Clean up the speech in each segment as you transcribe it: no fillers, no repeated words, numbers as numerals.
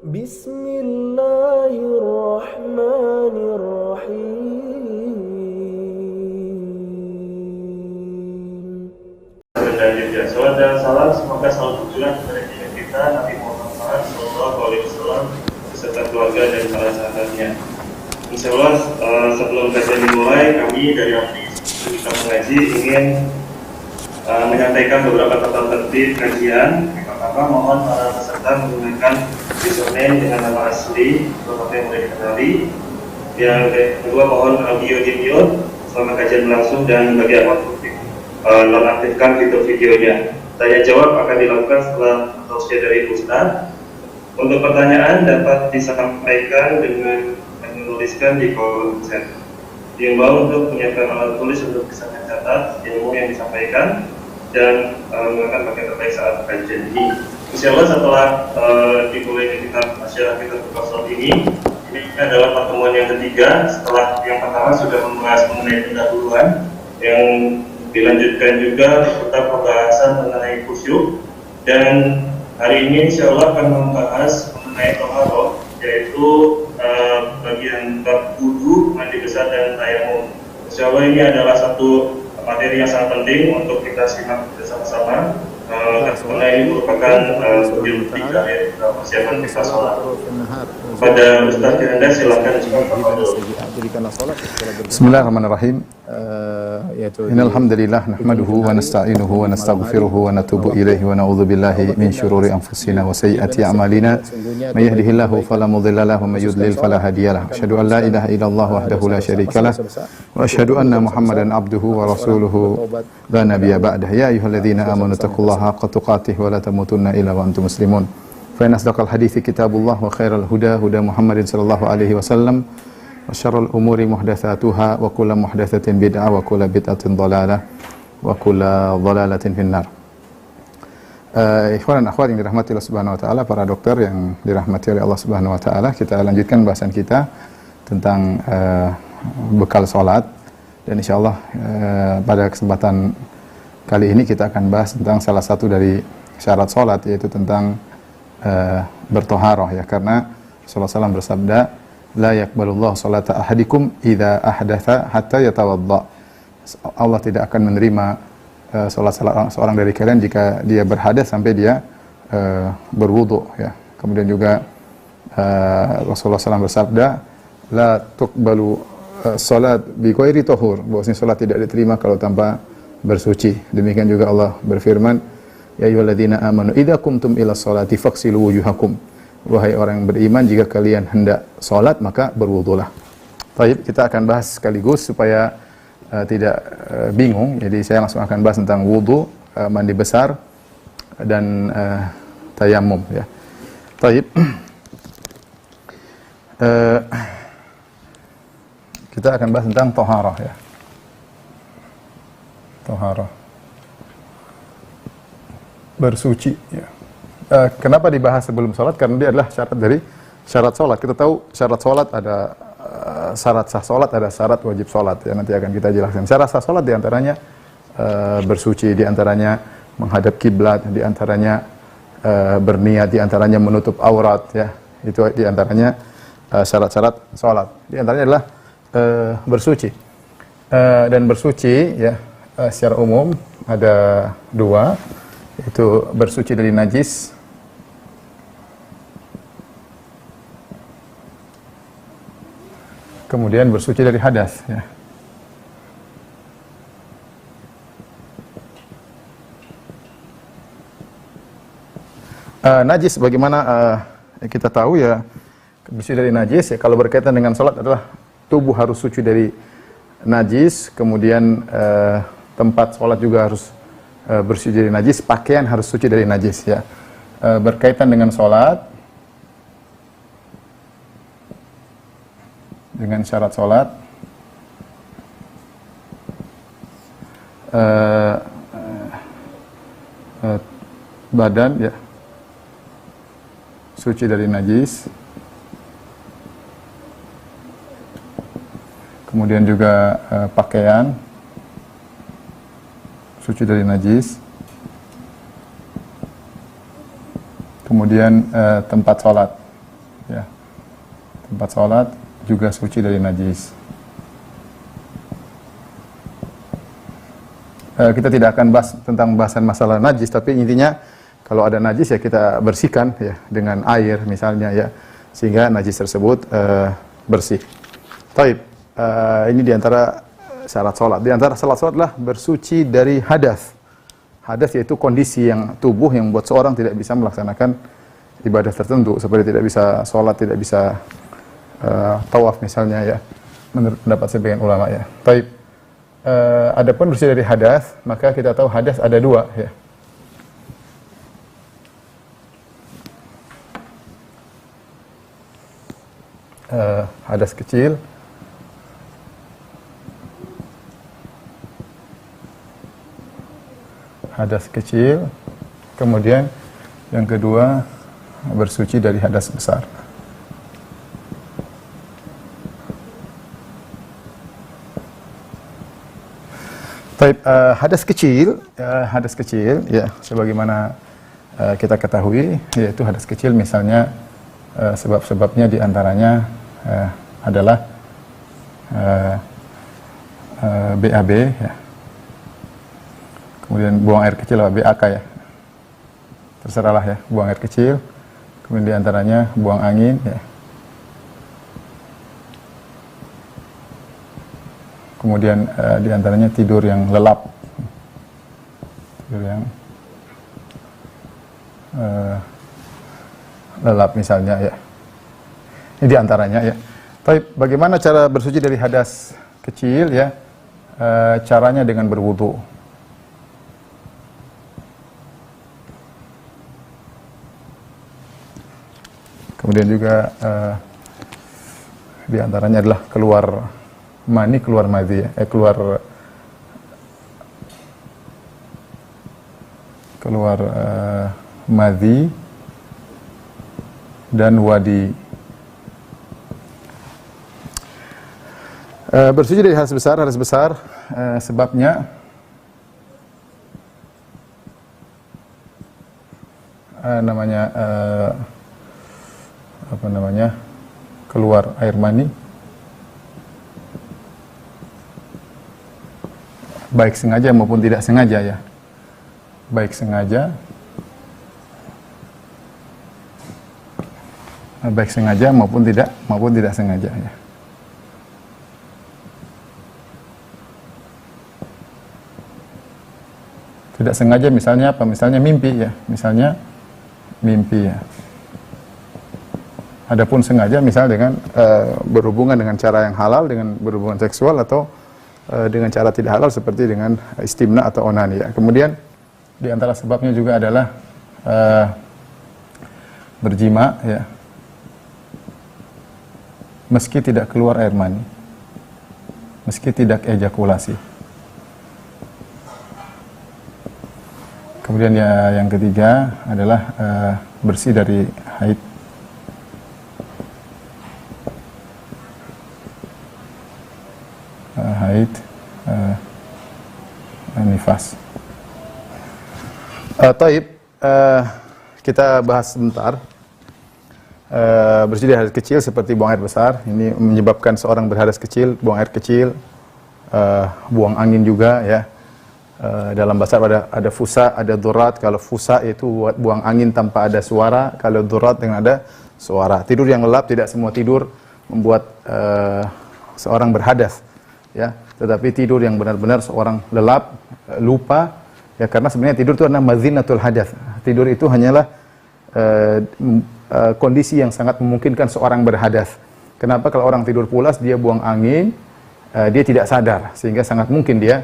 Bismillahirrahmanirrahim. Dan juga salam dan salam semoga selalu tercurah kepada kita Nabi Muhammad SAW beserta keluarga dan para sahabatnya. Insya Allah sebelum kajian dimulai, kami dari Majelis kita mengaji ingin menyampaikan beberapa tata tertib kajian. Yang pertama, mohon para peserta menggunakan username dengan nama asli atau yang boleh dikenali. Yang kedua, mohon audio dimute selama kajian berlangsung, dan bagi awak nonaktifkan fitur videonya. Tanya jawab akan dilakukan setelah tausiah dari Ustaz. Untuk pertanyaan dapat disampaikan dengan menuliskan di kolom chat. Diimbau untuk menyiapkan alat tulis untuk bisa mencatat ilmu yang disampaikan dan menggunakan pakai terbaik saat kajian ini. Insya Allah setelah dimulai kitab masyarakat kita Qasas ini adalah pertemuan yang ketiga setelah yang pertama sudah membahas mengenai pendahuluan, yang dilanjutkan juga tentang pembahasan mengenai khusyuk, dan hari ini insya Allah akan membahas mengenai toharoh, yaitu bagian bab wudu, mandi besar dan tayamum. Insya Allah ini adalah satu materi yang sangat penting untuk kita simak bersama-sama, karena ini merupakan bagian ketiga dari persiapan kita sholat. Pada Ustaz Kiranda silakan. Bismillahirrahmanirrahim. Innal hamdalillah nahmaduhu wa nasta'inuhu wa nastaghfiruhu wa natubu ilaihi wa na'udzu billahi min syururi anfusina wa sayyiati a'malina. May yahdihillahu fala mudilla lahu wa may yudlil fala hadiyalah. Asyhadu an la ilaha illallah wahdahu la syarikalah wa asyhadu anna Muhammadan abduhu wa rasuluhu la nabiyya ba'dah. Ya ayyuhalladzina amanu taqullaha haqqa tuqatih wa la tamutunna illa wa antum muslimun. Fa in asdaqal hadithi kitabullah wa khairal huda huda Muhammadin sallallahu alaihi wasallam. Wa syarrul umuri muhdatsatuha wa kullu muhdatsatin bid'ah wa kullu bid'atin dhalalah wa kullu dhalalatin finnar. Ikhwan dan akhwat yang dirahmati Allah Subhanahu wa taala, para dokter yang dirahmati oleh Allah Subhanahu wa taala, kita lanjutkan bahasan kita tentang bekal salat, dan insyaallah pada kesempatan kali ini kita akan bahas tentang salah satu dari syarat salat, yaitu tentang bertoharoh, ya, karena Rasulullah SAW bersabda, la yaqbalullahu salata ahadikum idza ahdatha hatta yatawadda. Allah tidak akan menerima salat seorang dari kalian jika dia berhadas sampai dia berwudu, ya. Kemudian juga Rasulullah SAW bersabda, la tuqbalu salat bi ghairi tahur, bahwasanya salat tidak diterima kalau tanpa bersuci. Demikian juga Allah berfirman, ya ayyuhalladzina amanu idza qumtum ila sholati faghsilu wujuhakum. Wahai orang yang beriman, jika kalian hendak salat maka berwudulah. Baik, kita akan bahas sekaligus supaya tidak bingung. Jadi saya langsung akan bahas tentang wudu, mandi besar dan tayamum, ya. Baik. Kita akan bahas tentang toharah, ya. Toharah, bersuci, ya. Kenapa dibahas sebelum sholat? Karena dia adalah syarat dari syarat sholat. Kita tahu syarat sholat ada syarat sah sholat, ada syarat wajib sholat, ya. Nanti akan kita jelaskan. Syarat sah sholat diantaranya bersuci, diantaranya menghadap kiblat, diantaranya berniat, diantaranya menutup aurat, ya. Itu diantaranya syarat-syarat sholat. Diantaranya adalah bersuci. Dan bersuci, ya, secara umum ada dua, yaitu bersuci dari najis kemudian bersuci dari hadas, ya. Najis bagaimana kita tahu, ya, bersuci dari najis, ya, kalau berkaitan dengan salat adalah tubuh harus suci dari najis, kemudian tempat salat juga harus bersuci dari najis, pakaian harus suci dari najis, ya. Berkaitan dengan salat, dengan syarat salat, badan, ya, suci dari najis, kemudian juga pakaian suci dari najis, kemudian tempat salat ya. Tempat sholat juga suci dari najis. Kita tidak akan bahas tentang bahasan masalah najis, tapi intinya kalau ada najis ya kita bersihkan ya dengan air misalnya ya, sehingga najis tersebut bersih. Taib, ini diantara syarat sholat. Diantara syarat sholat adalah bersuci dari hadas. Hadas yaitu kondisi yang tubuh yang membuat seorang tidak bisa melaksanakan ibadah tertentu, seperti tidak bisa sholat, tidak bisa tawaf misalnya ya, menurut pendapat sebagian ulama ya. Taib. Adapun bersih dari hadas, maka kita tahu hadas ada dua ya. Hadas kecil, kemudian yang kedua bersuci dari hadas besar. Taib, hadas kecil ya, sebagaimana kita ketahui, yaitu hadas kecil misalnya sebab-sebabnya diantaranya adalah BAB ya, kemudian buang air kecil atau BAK ya, terserahlah ya, buang air kecil, kemudian diantaranya buang angin ya, kemudian diantaranya tidur yang lelap, misalnya ya. Ini diantaranya ya. Tapi bagaimana cara bersuci dari hadas kecil ya? Caranya dengan berwudu. Kemudian juga diantaranya adalah keluar mani, keluar madhi ya, keluar madhi dan wadi. Bersuci dari hadas besar sebabnya keluar air mani, baik sengaja maupun tidak sengaja ya, baik sengaja maupun tidak sengaja ya. Tidak sengaja misalnya apa? Misalnya mimpi ya, Adapun sengaja misal dengan berhubungan dengan cara yang halal, dengan berhubungan seksual, atau dengan cara tidak halal seperti dengan istimna atau onani ya. Kemudian di antara sebabnya juga adalah berjima ya, meski tidak keluar air mani, meski tidak ejakulasi. Kemudian ya, yang ketiga adalah bersih dari haid. Nifas. Taib, kita bahas sebentar. Bersih dari hadas kecil seperti buang air besar. Ini menyebabkan seorang berhadas kecil, buang air kecil, buang angin juga ya. Dalam bahasa ada fusa, ada durat. Kalau fusa itu buang angin tanpa ada suara, kalau durat dengan ada suara. Tidur yang lelap, tidak semua tidur membuat seorang berhadas ya, tetapi tidur yang benar-benar seorang lelap, lupa ya, karena sebenarnya tidur itu adalah mazinatul hadas. Tidur itu hanyalah kondisi yang sangat memungkinkan seorang berhadas. Kenapa? Kalau orang tidur pulas, dia buang angin, dia tidak sadar, sehingga sangat mungkin dia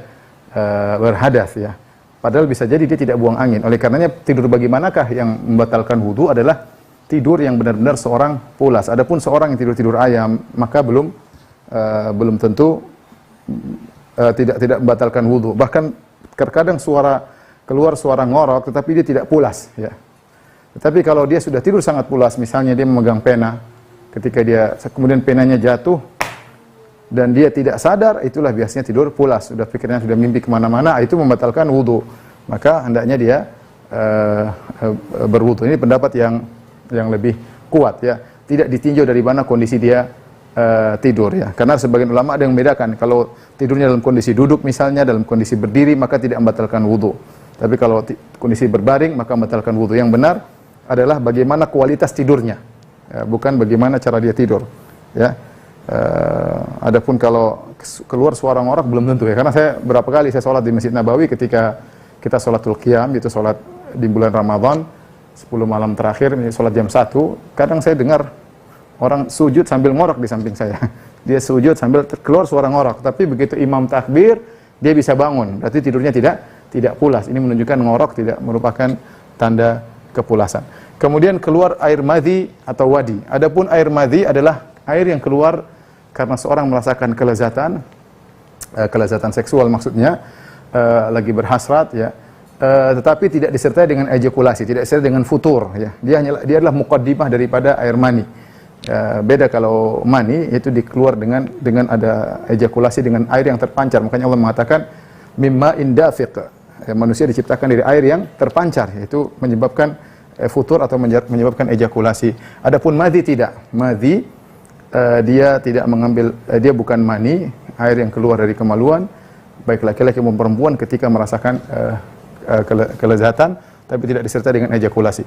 berhadas ya. Padahal bisa jadi dia tidak buang angin. Oleh karenanya tidur bagaimanakah yang membatalkan wudu adalah tidur yang benar-benar seorang pulas. Adapun seorang yang tidur ayam, maka belum tentu tidak membatalkan wudu. Bahkan terkadang keluar suara ngorok tetapi dia tidak pulas ya. Tetapi kalau dia sudah tidur sangat pulas, misalnya dia memegang pena, ketika kemudian penanya jatuh dan dia tidak sadar, itulah biasanya tidur pulas. Sudah pikirnya sudah mimpi kemana-mana, itu membatalkan wudu. Maka hendaknya dia berwudu. Ini pendapat yang lebih kuat ya. tidak ditinjau dari mana kondisi dia tidur ya. Karena sebagian ulama ada yang membedakan, kalau tidurnya dalam kondisi duduk misalnya, dalam kondisi berdiri maka tidak membatalkan wudu. Tapi kalau kondisi berbaring maka membatalkan wudu. Yang benar adalah bagaimana kualitas tidurnya, ya, bukan bagaimana cara dia tidur. Ya. Adapun kalau keluar suara ngorok belum tentu ya. Karena berapa kali saya sholat di Masjid Nabawi ketika kita sholatul qiyam, itu sholat di bulan Ramadan 10 malam terakhir, sholat jam 1, kadang saya dengar orang sujud sambil ngorok di samping saya. Dia sujud sambil keluar suara ngorok, tapi begitu imam takbir dia bisa bangun, berarti tidurnya tidak pulas. Ini menunjukkan ngorok tidak merupakan tanda kepulasan. Kemudian keluar air madhi atau wadi. Adapun air madhi adalah air yang keluar karena seorang merasakan kelezatan seksual maksudnya, lagi berhasrat ya. Tetapi tidak disertai dengan ejakulasi, tidak disertai dengan futur ya. Dia adalah muqaddimah daripada air mani. Beda kalau mani itu dikeluar dengan ada ejakulasi, dengan air yang terpancar. Makanya Allah mengatakan mimma indafiq. Manusia diciptakan dari air yang terpancar, yaitu menyebabkan futur atau menyebabkan ejakulasi. Adapun madhi tidak. Madhi dia tidak mengambil, dia bukan mani, air yang keluar dari kemaluan baik laki-laki maupun perempuan ketika merasakan kelezatan, tapi tidak disertai dengan ejakulasi.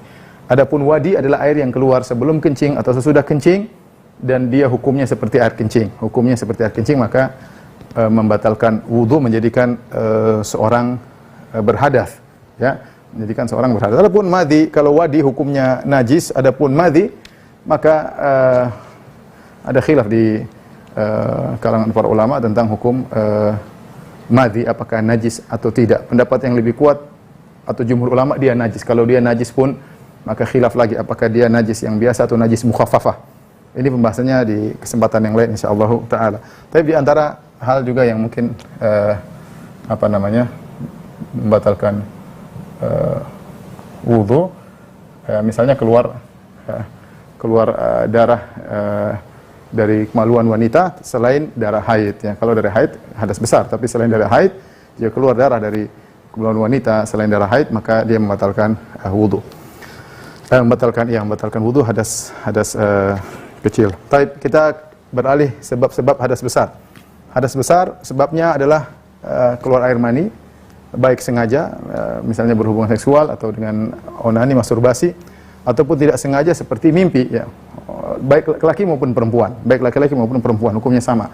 Adapun wadi adalah air yang keluar sebelum kencing atau sesudah kencing, dan dia hukumnya seperti air kencing. Hukumnya seperti air kencing, maka membatalkan wudu, menjadikan seorang berhadas, ya, menjadikan seorang berhadas. Adapun madhi, kalau wadi hukumnya najis, adapun madhi maka ada khilaf di kalangan para ulama tentang hukum madhi apakah najis atau tidak. Pendapat yang lebih kuat atau jumhur ulama dia najis. Kalau dia najis pun maka khilaf lagi apakah dia najis yang biasa atau najis mukhaffafah. Ini pembahasannya di kesempatan yang lain insyaallah taala. Tapi di antara hal juga yang mungkin membatalkan wudu, misalnya keluar darah dari kemaluan wanita selain darah haid ya. Kalau darah haid hadas besar, tapi selain darah haid jika keluar darah dari kemaluan wanita selain darah haid maka dia membatalkan wudu. Membatalkan wudu hadas kecil. Baik, kita beralih sebab-sebab hadas besar. Hadas besar sebabnya adalah keluar air mani, baik sengaja misalnya berhubungan seksual atau dengan onani, masturbasi, ataupun tidak sengaja seperti mimpi ya. Baik laki-laki maupun perempuan, hukumnya sama.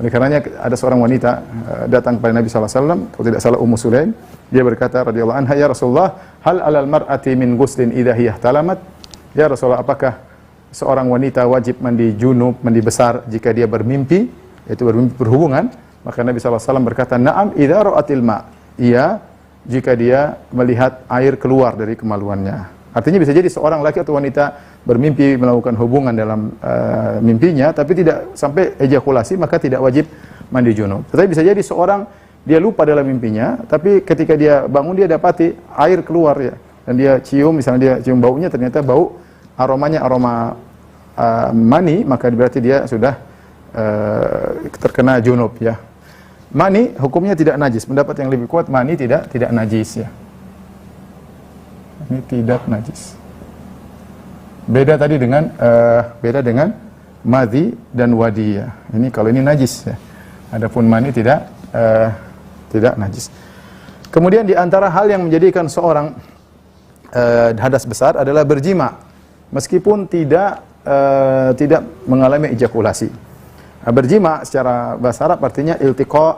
Oleh karenanya ada seorang wanita datang kepada Nabi SAW, kalau tidak salah Ummu Sulaim, dia berkata radhiyallahu anha, ya Rasulullah, hal alal mar'ati min ghuslin idza hiya ihtalamat? Ya Rasulullah, apakah seorang wanita wajib mandi junub, mandi besar jika dia bermimpi, yaitu berhubungan? Maka Nabi SAW berkata, na'am idza ra'atil ma'. Iya, jika dia melihat air keluar dari kemaluannya. Artinya bisa jadi seorang laki atau wanita bermimpi melakukan hubungan dalam mimpinya, tapi tidak sampai ejakulasi, maka tidak wajib mandi junub. Tetapi bisa jadi seorang dia lupa dalam mimpinya, tapi ketika dia bangun dia dapati air keluar ya, dan dia cium, misalnya dia cium baunya, ternyata bau aromanya aroma mani, maka berarti dia sudah terkena junub ya. Mani hukumnya tidak najis. Pendapat yang lebih kuat mani tidak najis ya. Ini tidak najis. Beda tadi dengan madhi dan wadi ya. Ini kalau ini najis ya. Adapun mani tidak najis. Kemudian di antara hal yang menjadikan seorang hadas besar adalah berjima meskipun tidak mengalami ejakulasi. Berjima secara bahasa Arab artinya iltiqa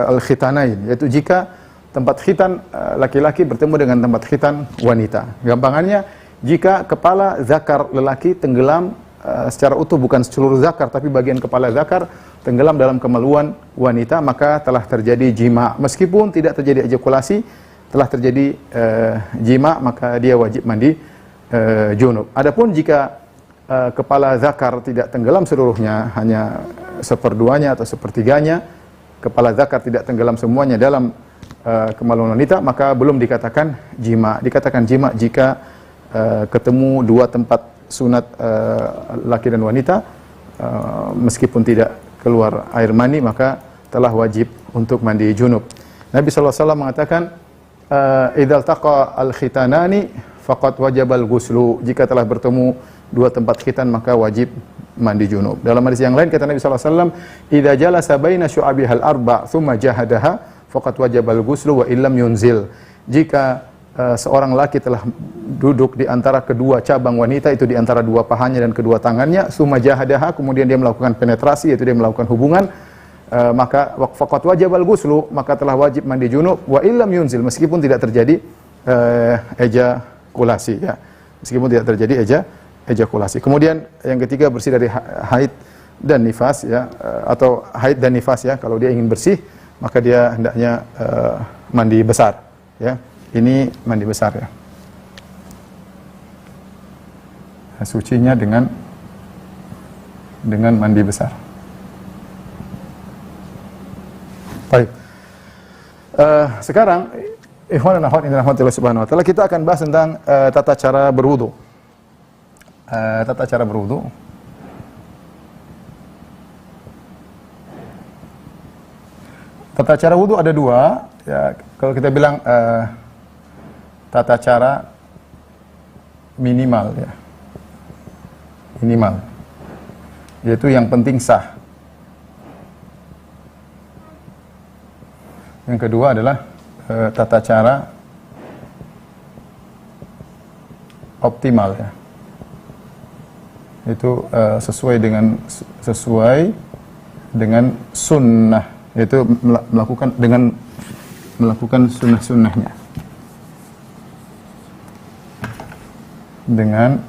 al-khitanain, yaitu jika tempat khitan laki-laki bertemu dengan tempat khitan wanita. Gampangannya, jika kepala zakar lelaki tenggelam secara utuh, bukan seluruh zakar tapi bagian kepala zakar tenggelam dalam kemaluan wanita, maka telah terjadi jima. Meskipun tidak terjadi ejakulasi, telah terjadi jima, maka dia wajib mandi junub. Adapun jika kepala zakar tidak tenggelam seluruhnya, hanya seperduanya atau sepertiganya, kepala zakar tidak tenggelam semuanya dalam kemaluan wanita, maka belum dikatakan jima. Dikatakan jima jika ketemu dua tempat sunat laki dan wanita, meskipun tidak keluar air mani, maka telah wajib untuk mandi junub. Nabi SAW mengatakan, idzal taqa al-khitanani faqad wajabal ghuslu. Jika telah bertemu dua tempat khitan maka wajib mandi junub. Dalam hadis yang lain kata Nabi sallallahu alaihi wasallam, "Idza jalasa baina syu'abihal arba' tsumma jahadaha faqad wajabal ghuslu wa illam yunzil." Jika seorang laki telah duduk di antara kedua cabang wanita, itu di antara dua pahanya dan kedua tangannya, tsumma jahadaha, kemudian dia melakukan penetrasi, yaitu dia melakukan hubungan, maka faqad wajabal ghuslu, maka telah wajib mandi junub, wa illam yunzil, meskipun tidak terjadi ejakulasi, ya. Meskipun tidak terjadi ejakulasi. Kemudian yang ketiga, bersih dari haid dan nifas, ya, atau haid dan nifas, ya. Kalau dia ingin bersih, maka dia hendaknya mandi besar, ya. Ini mandi besar, ya. Sucinya dengan mandi besar. Baik. Sekarang ikhwan dan akhwat inna rahmatillah subhanahu wa ta'ala, kita akan bahas tentang tata cara berwudu. Tata cara berwudu. Tata cara wudu ada dua, ya. Kalau kita bilang tata cara minimal, ya. Minimal. Yaitu yang penting sah. Yang kedua adalah tata cara optimal, ya. Itu sesuai dengan sunnah, yaitu melakukan sunnah-sunnahnya, dengan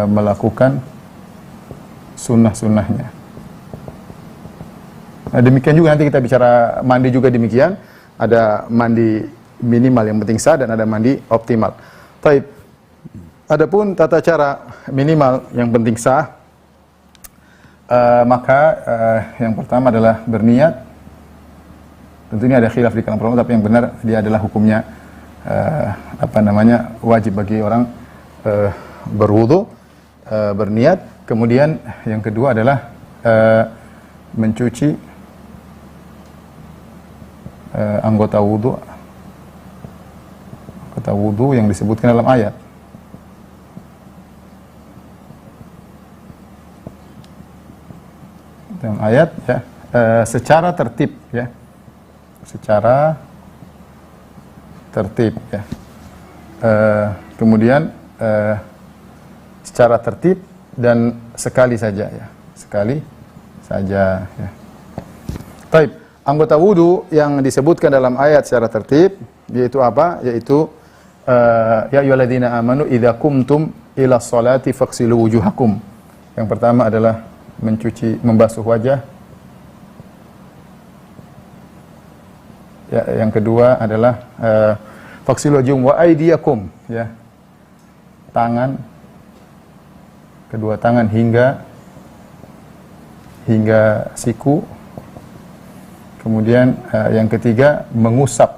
melakukan sunnah-sunnahnya. Nah, demikian juga nanti kita bicara mandi juga demikian. Ada mandi minimal yang penting sah dan ada mandi optimal. Taib. Adapun tata cara minimal yang penting sah, maka yang pertama adalah berniat. Tentunya ada khilaf di kalangan ulama, tapi yang benar dia adalah hukumnya wajib bagi orang berwudu, berniat. Kemudian yang kedua adalah mencuci anggota wudu yang disebutkan dalam ayat. Dalam ayat, ya, secara tertib, ya, secara tertib, ya. Kemudian secara tertib dan sekali saja, ya, sekali saja, ya. Taib. Anggota wudu yang disebutkan dalam ayat secara tertib yaitu apa? Yaitu ya ayyuhalladzina amanu idza qumtum ila sholati faghsilu wujuhakum. Yang pertama adalah membasuh wajah. Ya, yang kedua adalah faghsilu wujuhakum wa aydiyakum, ya. Tangan, kedua tangan hingga siku. Kemudian yang ketiga mengusap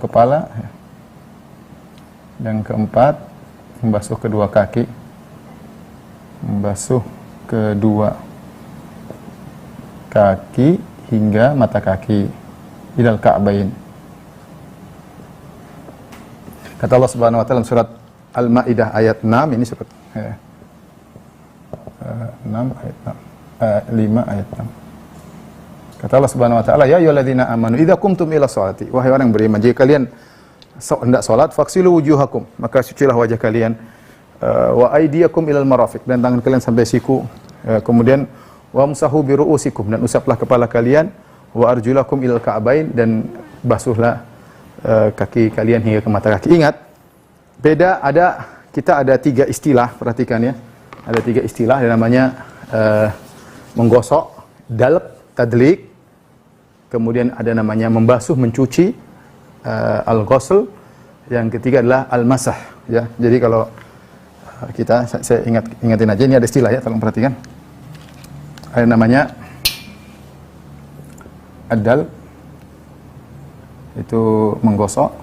kepala. Yang keempat membasuh kedua kaki, hingga mata kaki, ilal ka'bain. Kata Allah Subhanahu wa taala dalam surat Al-Maidah ayat 6, ini surat 6 ayat 5 ayat 6. Kata Allah Subhanahu wa taala, ya ayyuhalladzina amanu idza qumtum ila sholati, wahai orang yang beriman, jika kalian hendak salat, faghsilu wujuhakum, maka sucilah wajah kalian, wa aydiyakum ilal marafiq, dan tangan kalian sampai siku, kemudian wamsahu bi ru'usikum, dan usaplah kepala kalian, wa arjulakum ilal ka'bain, dan basuhlah kaki kalian hingga ke mata kaki. Ingat, kita ada 3 istilah, perhatikan, ya. Ada 3 istilah, yang namanya menggosok, dalq, tadlik. Kemudian ada namanya membasuh, mencuci, al-ghusl. Yang ketiga adalah al-masah, ya. Jadi kalau saya ingatin aja, ini ada istilah, ya, tolong perhatikan. Ada namanya ad-dalq, itu menggosok.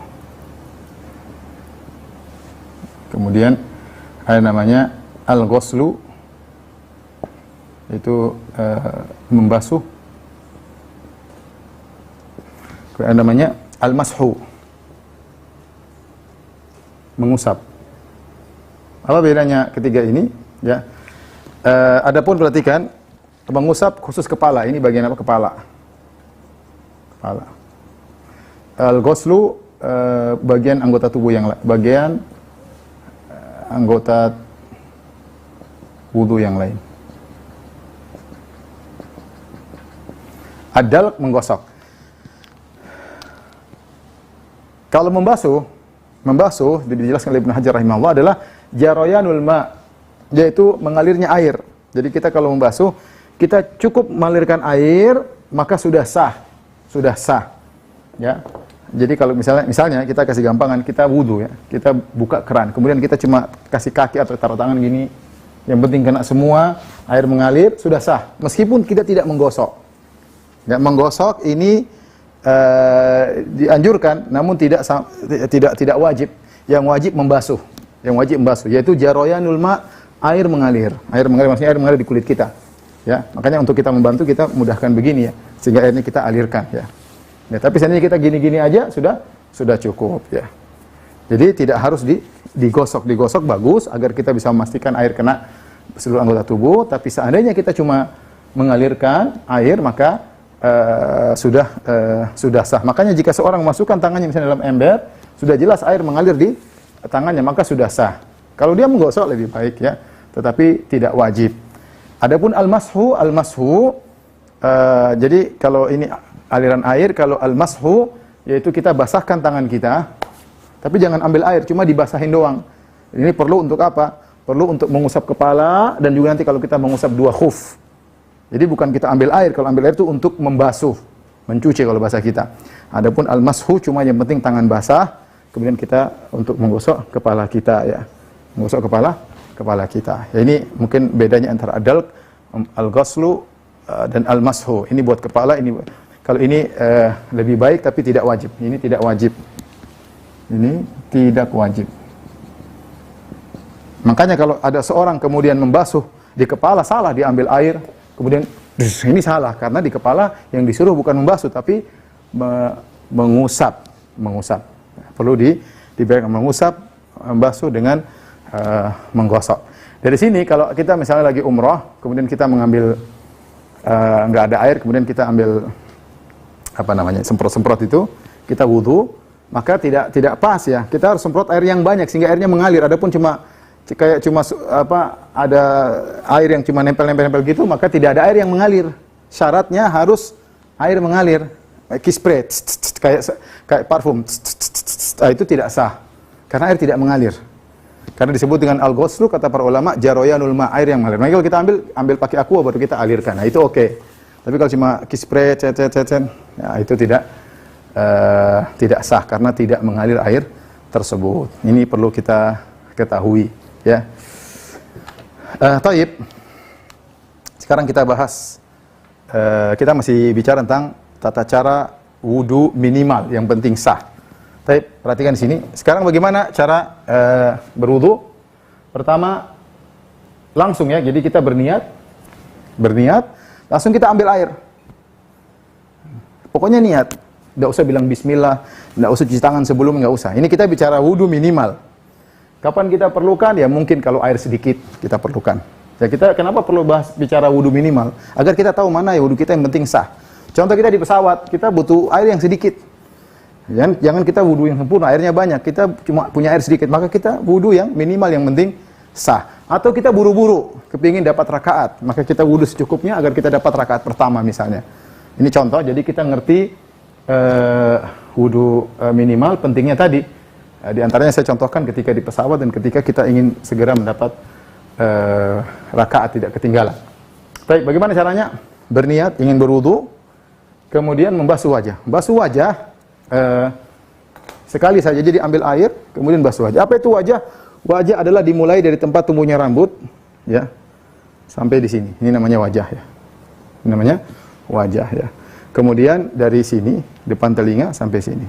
Kemudian ada namanya al-ghuslu, itu membasuh. Ada namanya al-mashu, mengusap. Apa bedanya ketiga ini? Ya. Adapun perhatikan, mengusap khusus kepala. Ini bagian apa? Kepala. Kepala. Al-ghuslu bagian anggota tubuh yang lain, bagian anggota wudu yang lain. Ad-dalq menggosok. Kalau membasuh dijelaskan oleh Ibnu Hajar rahimahullah adalah jarayanul ma, yaitu mengalirnya air. Jadi kita kalau membasuh, kita cukup mengalirkan air, maka sudah sah. Sudah sah. Ya. Jadi kalau misalnya kita kasih gampangan, kita wudu ya, kita buka keran, kemudian kita cuma kasih kaki atau taruh tangan gini, yang penting kena semua, air mengalir, sudah sah. Meskipun kita tidak menggosok. Ya, menggosok ini dianjurkan, namun tidak wajib. Yang wajib membasuh. Yang wajib membasuh, yaitu jaroyanul ma, air mengalir. Air mengalir maksudnya air mengalir di kulit kita. Ya, makanya untuk kita membantu kita mudahkan begini ya, sehingga airnya kita alirkan ya. Ya, tapi seandainya kita gini-gini aja sudah cukup ya. Jadi tidak harus digosok bagus agar kita bisa memastikan air kena seluruh anggota tubuh, tapi seandainya kita cuma mengalirkan air maka sudah sah. Makanya jika seorang memasukkan tangannya misalnya dalam ember, sudah jelas air mengalir di tangannya, maka sudah sah. Kalau dia menggosok lebih baik ya, tetapi tidak wajib. Adapun al-mashu jadi kalau ini aliran air, kalau al-mashu yaitu kita basahkan tangan kita, tapi jangan ambil air, cuma dibasahin doang. Ini perlu untuk apa? Perlu untuk mengusap kepala dan juga nanti kalau kita mengusap dua khuf. Jadi bukan kita ambil air, kalau ambil air itu untuk membasuh, mencuci kalau bahasa kita. Adapun al-mashu cuma yang penting tangan basah, kemudian kita untuk menggosok kepala kita ya. Menggosok kepala kita. Ya, ini mungkin bedanya antara ad-dalq, al-ghuslu dan al-mashu. Ini buat kepala, ini kalau ini lebih baik tapi tidak wajib. Ini tidak wajib. Ini tidak wajib. Makanya kalau ada seorang kemudian membasuh di kepala, salah dia ambil air, kemudian ini salah karena di kepala yang disuruh bukan membasuh tapi mengusap. Perlu dibedakan mengusap, membasuh dengan menggosok. Dari sini kalau kita misalnya lagi umroh, kemudian kita mengambil nggak ada air, kemudian kita ambil semprot-semprot itu, kita wudu, maka tidak pas ya. Kita harus semprot air yang banyak sehingga airnya mengalir. Adapun cuma ada air yang cuma nempel gitu, maka tidak ada air yang mengalir. Syaratnya harus air mengalir. Kispray kayak parfum. Itu tidak sah. Karena air tidak mengalir. Karena disebut dengan al-ghuslu, kata para ulama, jaroyanul ma, air yang mengalir. Maka kalau kita ambil pakai aqua baru kita alirkan. Nah, itu oke. Tapi kalau cuma kispray, ya, itu tidak sah karena tidak mengalir air tersebut. Ini perlu kita ketahui, ya. Taib. Sekarang kita bahas, kita masih bicara tentang tata cara wudu minimal yang penting sah. Taib, perhatikan di sini. Sekarang bagaimana cara berwudu? Pertama, langsung ya. Jadi kita berniat, langsung kita ambil air. Pokoknya niat. Tidak usah bilang bismillah, tidak usah cuci tangan sebelum, nggak usah. Ini kita bicara wudu minimal. Kapan kita perlukan? Ya mungkin kalau air sedikit kita perlukan. Ya kita kenapa perlu bicara wudu minimal? Agar kita tahu mana ya wudu kita yang penting sah. Contoh kita di pesawat, kita butuh air yang sedikit. Jangan kita wudu yang sempurna, airnya banyak. Kita cuma punya air sedikit, maka kita wudu yang minimal yang penting sah. Atau kita buru-buru, kepingin dapat rakaat, maka kita wudu secukupnya agar kita dapat rakaat pertama misalnya. Ini contoh, jadi kita ngerti wudu minimal pentingnya tadi. Di antaranya saya contohkan ketika di pesawat dan ketika kita ingin segera mendapat rakaat tidak ketinggalan. Baik, bagaimana caranya? Berniat ingin berwudu, kemudian membasuh wajah. Basuh wajah sekali saja, jadi ambil air, kemudian basuh wajah. Apa itu wajah? Wajah adalah dimulai dari tempat tumbuhnya rambut, ya, sampai di sini. Ini namanya wajah ya. Ini namanya wajah ya. Kemudian dari sini, depan telinga sampai sini.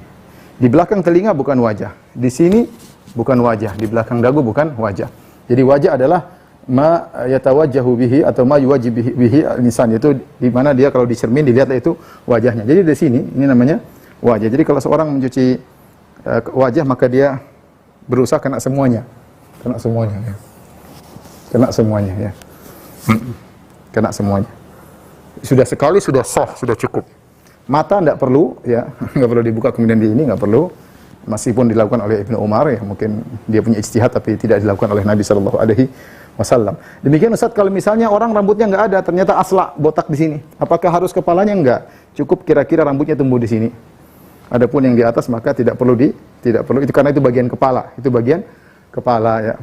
Di belakang telinga bukan wajah. Di sini bukan wajah. Di belakang dagu bukan wajah. Jadi wajah adalah ma yatawajjahu bihi atau ma yuwajjih bihi al-insan, yaitu di mana dia kalau di cermin dilihat itu wajahnya. Jadi dari sini ini namanya wajah. Jadi kalau seorang mencuci wajah maka dia berusaha kena semuanya. Kena semuanya ya. Kena semuanya ya. Kena semuanya. Sudah sekali sudah sah, sudah cukup. Mata enggak perlu ya, enggak perlu dibuka kemudian di ini enggak perlu. Meskipun dilakukan oleh Ibnu Umar ya, mungkin dia punya ijtihad tapi tidak dilakukan oleh Nabi sallallahu alaihi wasallam. Demikian Ustaz, kalau misalnya orang rambutnya enggak ada, ternyata asla botak di sini. Apakah harus kepalanya? Enggak. Cukup kira-kira rambutnya tumbuh di sini. Adapun yang di atas maka tidak perlu itu karena itu bagian kepala. Itu bagian kepala ya.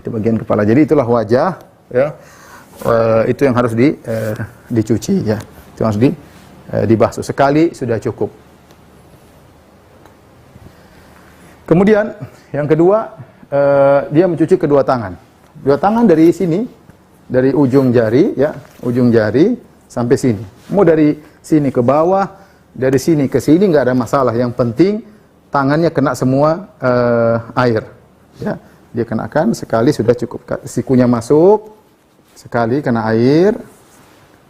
Itu bagian kepala. Jadi itulah wajah ya. Itu yang harus dicuci ya. Itu harus dibasuh sekali sudah cukup. Kemudian yang kedua, dia mencuci kedua tangan. Dua tangan dari sini, dari ujung jari ya, ujung jari sampai sini. Mau dari sini ke bawah, dari sini ke sini nggak ada masalah. Yang penting tangannya kena semua air. Ya, dia kenakan sekali sudah cukup. Sikunya masuk, sekali kena air,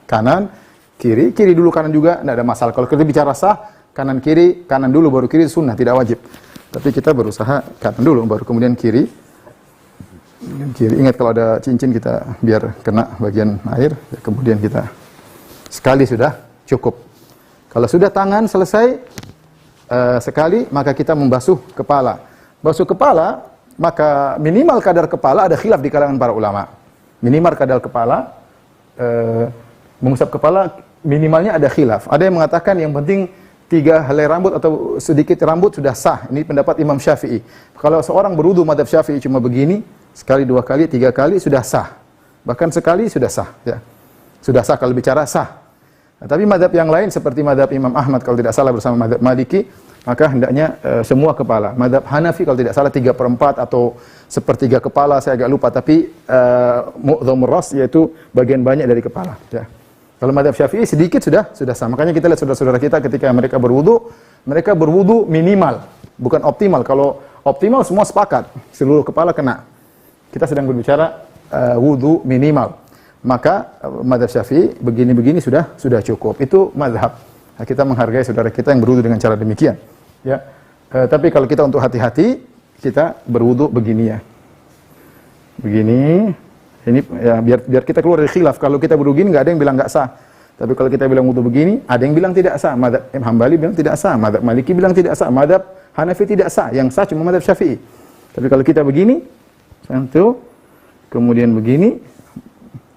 kanan, kiri dulu, kanan juga nggak ada masalah. Kalau kita bicara sah, kanan dulu baru kiri sunnah, tidak wajib. Tapi kita berusaha kanan dulu, baru kemudian kiri. Ingat kalau ada cincin kita biar kena bagian air, ya kemudian kita sekali sudah cukup. Kalau sudah tangan selesai sekali, maka kita membasuh kepala. Basuh kepala, maka minimal kadar kepala ada khilaf di kalangan para ulama. Minimal kadar kepala, mengusap kepala minimalnya ada khilaf. Ada yang mengatakan yang penting 3 helai rambut atau sedikit rambut sudah sah. Ini pendapat Imam Syafi'i. Kalau seorang berwudu mazhab Syafi'i cuma begini, sekali, 2 kali, 3 kali sudah sah. Bahkan sekali sudah sah ya. Sudah sah kalau bicara sah. Nah, tapi mazhab yang lain seperti mazhab Imam Ahmad kalau tidak salah bersama mazhab Maliki, maka hendaknya semua kepala. Mazhab Hanafi kalau tidak salah 3/4 atau 1/3 kepala, saya agak lupa, tapi mu'dhamur ras yaitu bagian banyak dari kepala ya. Kalau mazhab Syafi'i sedikit sudah sah. Makanya kita lihat saudara-saudara kita ketika mereka berwudu minimal, bukan optimal. Kalau optimal semua sepakat, seluruh kepala kena. Kita sedang berbicara wudu minimal. Maka mazhab Syafi'i begini-begini sudah cukup. Itu mazhab. Nah, kita menghargai saudara kita yang berwudu dengan cara demikian. Ya. Tapi kalau kita untuk hati-hati, kita berwudu begini ya. Begini. Ini ya biar kita keluar dari khilaf. Kalau kita berwudu begini nggak ada yang bilang nggak sah. Tapi kalau kita bilang wudu begini, ada yang bilang tidak sah. Mazhab Hambali bilang tidak sah, mazhab Maliki bilang tidak sah, mazhab Hanafi tidak sah. Yang sah cuma mazhab Syafi'i. Tapi kalau kita begini, satu, kemudian begini,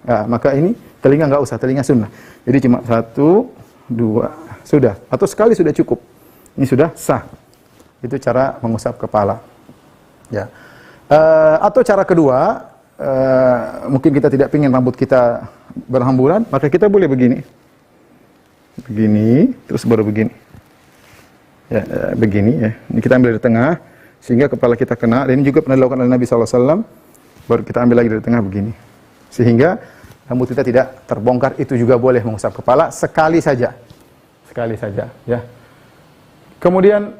nah, maka ini telinga nggak usah, telinga sunnah. Jadi cuma 1, 2, sudah. Atau sekali sudah cukup. Ini sudah sah. Itu cara mengusap kepala. Ya. Atau cara kedua, mungkin kita tidak ingin rambut kita berhamburan, maka kita boleh begini. Begini, terus baru begini. Ya, begini ya. Ini kita ambil dari tengah, sehingga kepala kita kena. Dan ini juga pernah dilakukan oleh Nabi SAW. Baru kita ambil lagi dari tengah begini. Sehingga rambut kita tidak terbongkar. Itu juga boleh mengusap kepala sekali saja. Sekali saja ya. Kemudian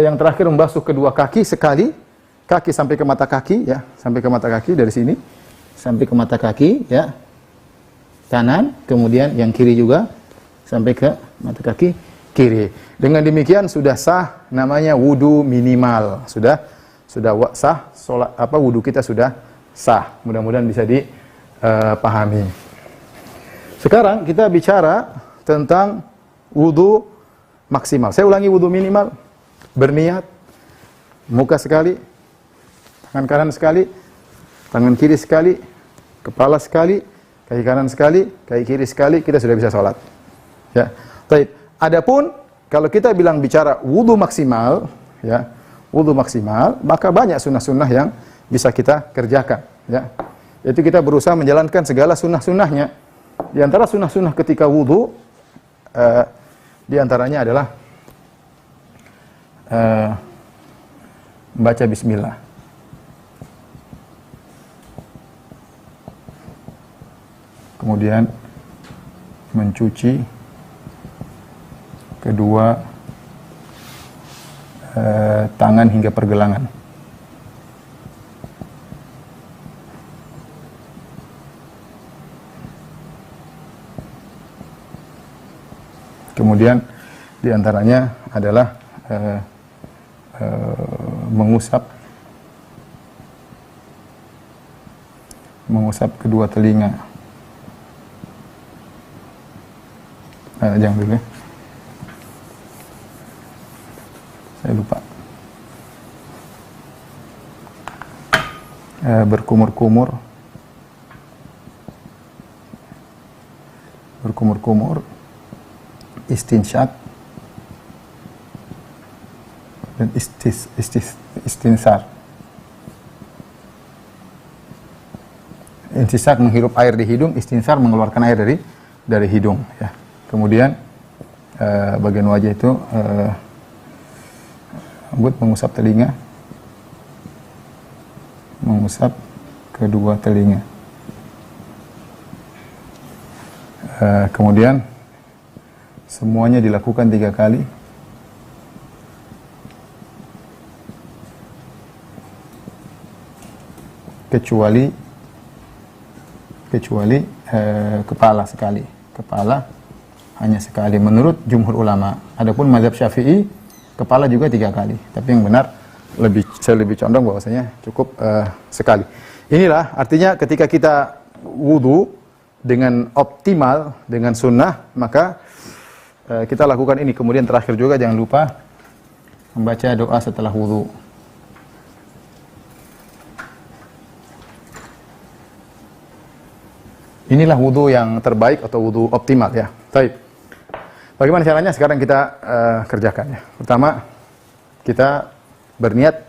yang terakhir membasuh kedua kaki sekali. Kaki sampai ke mata kaki ya, sampai ke mata kaki dari sini sampai ke mata kaki ya. Kanan, kemudian yang kiri juga sampai ke mata kaki kiri. Dengan demikian sudah sah, namanya wudu minimal. Sudah sah salat wudu kita sudah sah. Mudah-mudahan bisa dipahami. Sekarang kita bicara tentang wudu maksimal. Saya ulangi, wudu minimal berniat muka sekali, tangan kanan sekali, tangan kiri sekali, kepala sekali, kaki kanan sekali, kaki kiri sekali, kita sudah bisa sholat. Ya, baik. Adapun kalau kita bicara wudu maksimal, ya, wudu maksimal, maka banyak sunnah-sunnah yang bisa kita kerjakan. Ya, yaitu kita berusaha menjalankan segala sunnah-sunnahnya. Di antara sunnah-sunnah ketika wudu, di antaranya adalah baca bismillah. Kemudian mencuci kedua tangan hingga pergelangan. Kemudian diantaranya adalah mengusap kedua telinga. Jangan dulu ya. Saya lupa. Berkumur-kumur, istinsyak, dan istinsar. Insyak menghirup air di hidung, istinsar mengeluarkan air dari hidung. Ya. Kemudian bagian wajah itu mengusap telinga, mengusap kedua telinga. Kemudian semuanya dilakukan 3 kali. Kecuali kepala sekali. Kepala hanya sekali menurut jumhur ulama. Adapun mazhab Syafi'i kepala juga 3 kali. Tapi yang benar saya lebih condong bahwasanya cukup sekali. Inilah artinya ketika kita wudu dengan optimal, dengan sunnah, maka kita lakukan ini. Kemudian terakhir juga jangan lupa membaca doa setelah wudu. Inilah wudu yang terbaik atau wudu optimal ya. Baik. Bagaimana caranya? Sekarang kita kerjakan ya. Pertama, kita berniat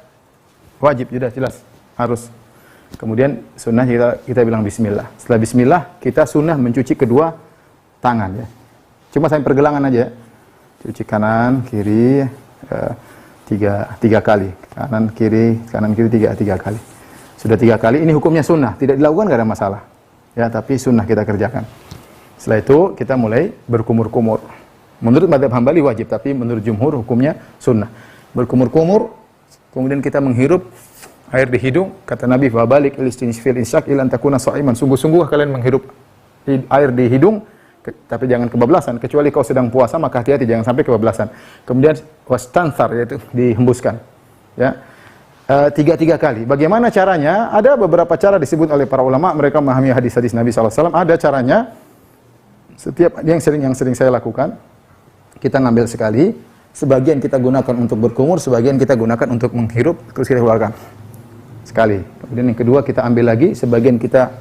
wajib, sudah jelas, harus. Kemudian sunnah kita bilang bismillah. Setelah bismillah, kita sunnah mencuci kedua tangan ya. Cuma sampai pergelangan aja. Cuci kanan, kiri, tiga kali. Kanan, kiri, tiga kali. Sudah 3 kali, ini hukumnya sunnah. Tidak dilakukan, nggak ada masalah. Ya, tapi sunnah kita kerjakan. Setelah itu, kita mulai berkumur-kumur. Menurut mazhab Hambali wajib, tapi menurut jumhur hukumnya sunnah. Berkumur-kumur, kemudian kita menghirup air di hidung. Kata Nabi, "Fabalik ilistinfil insyak ilan takuna sha'iman." Sungguh-sungguh kalian menghirup air di hidung, tapi jangan kebablasan. Kecuali kau sedang puasa, maka hati-hati jangan sampai kebablasan. Kemudian wastansar, yaitu dihembuskan. Ya. 3 kali. Bagaimana caranya? Ada beberapa cara disebut oleh para ulama. Mereka memahami hadis-hadis Nabi SAW. Ada caranya. Setiap yang sering saya lakukan, kita ngambil sekali. Sebagian kita gunakan untuk berkumur, sebagian kita gunakan untuk menghirup, terus kita keluarkan sekali. Kemudian yang kedua kita ambil lagi, sebagian kita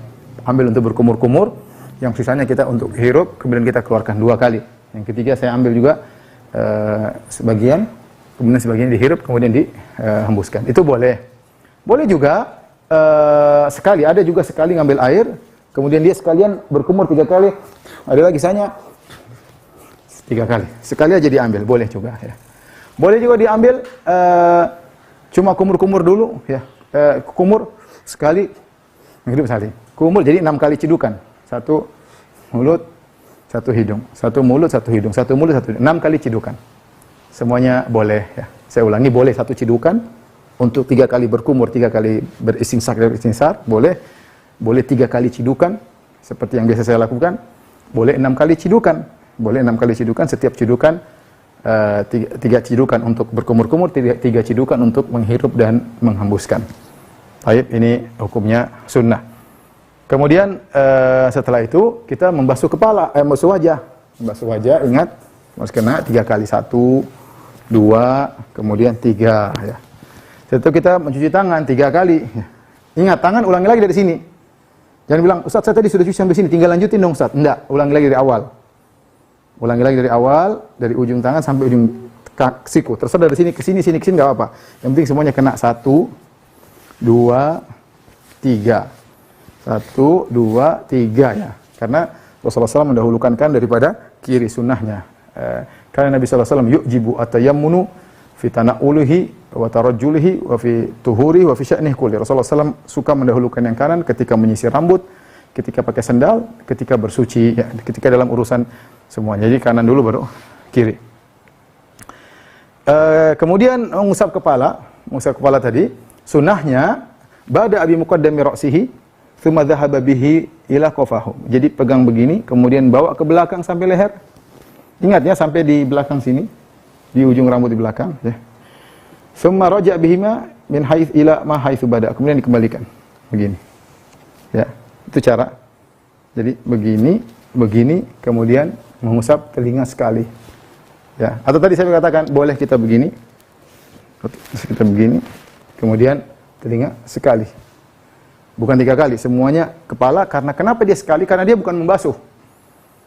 ambil untuk berkumur-kumur, yang sisanya kita untuk hirup, kemudian kita keluarkan 2 kali. Yang ketiga saya ambil juga sebagian, kemudian sebagian dihirup, kemudian dihembuskan. Itu boleh. Boleh juga sekali. Ada juga sekali ngambil air, kemudian dia sekalian berkumur 3 kali. Ada lagi sisanya 3 kali. Sekali aja diambil, boleh juga. Ya. Boleh juga diambil cuma kumur-kumur dulu, ya. Kumur sekali, menghirup sekali. Kumur jadi 6 kali cidukan. 1 mulut, 1 hidung. 1 mulut, 1 hidung. 1 mulut, 1 hidung. 6 kali cidukan. Semuanya boleh. Ya. Saya ulangi, boleh 1 cidukan untuk 3 kali berkumur, 3 kali beristinsar, boleh. Boleh 3 kali cidukan, seperti yang biasa saya lakukan. Boleh 6 kali cidukan. Boleh 6 kali cidukan, setiap cidukan 3 cidukan untuk berkumur-kumur, 3 cidukan untuk menghirup dan menghembuskan. Baik, ini hukumnya sunnah. Kemudian setelah itu kita membasuh kepala, membasuh wajah. Membasuh wajah, ingat, harus kena 3 kali. 1, 2, kemudian 3. Ya. Setelah itu kita mencuci tangan 3 kali. Ya. Ingat, tangan ulangi lagi dari sini. Jangan bilang, Ustaz saya tadi sudah cuci sampai sini, tinggal lanjutin dong Ustaz. Enggak, ulangi lagi dari awal. Ulangi lagi dari awal, dari ujung tangan sampai ujung siku. Terserah dari sini ke sini, sini ke sini, nggak apa-apa. Yang penting semuanya kena. 1, 2, 3. 1, 2, 3 ya. Karena Rasulullah SAW mendahulukan kan daripada kiri sunnahnya. Karena Nabi SAW yu'jibu atayammunu fi tana'uluhi wa tarajjulihi wa fi tuhuri wa fi sya'nih kulli. Rasulullah SAW suka mendahulukan yang kanan ketika menyisir rambut, ketika pakai sendal, ketika bersuci, ya, ketika dalam urusan semuanya. Jadi kanan dulu baru kiri. Kemudian mengusap kepala tadi, sunnahnya ba'da abi muqaddami ra'sihi thumma dhahaba bihi ila qafahu. Jadi pegang begini, kemudian bawa ke belakang sampai leher. Ingat ya, sampai di belakang sini, di ujung rambut di belakang. Ya. Summa raja' bihima min haits ila ma haitsu bada. Kemudian dikembalikan. Begini. Ya, itu cara. Jadi begini, kemudian mengusap telinga sekali. Ya, atau tadi saya katakan boleh kita begini. Terus kita begini, kemudian telinga sekali. Bukan 3 kali, semuanya kepala. Karena kenapa dia sekali? Karena dia bukan membasuh.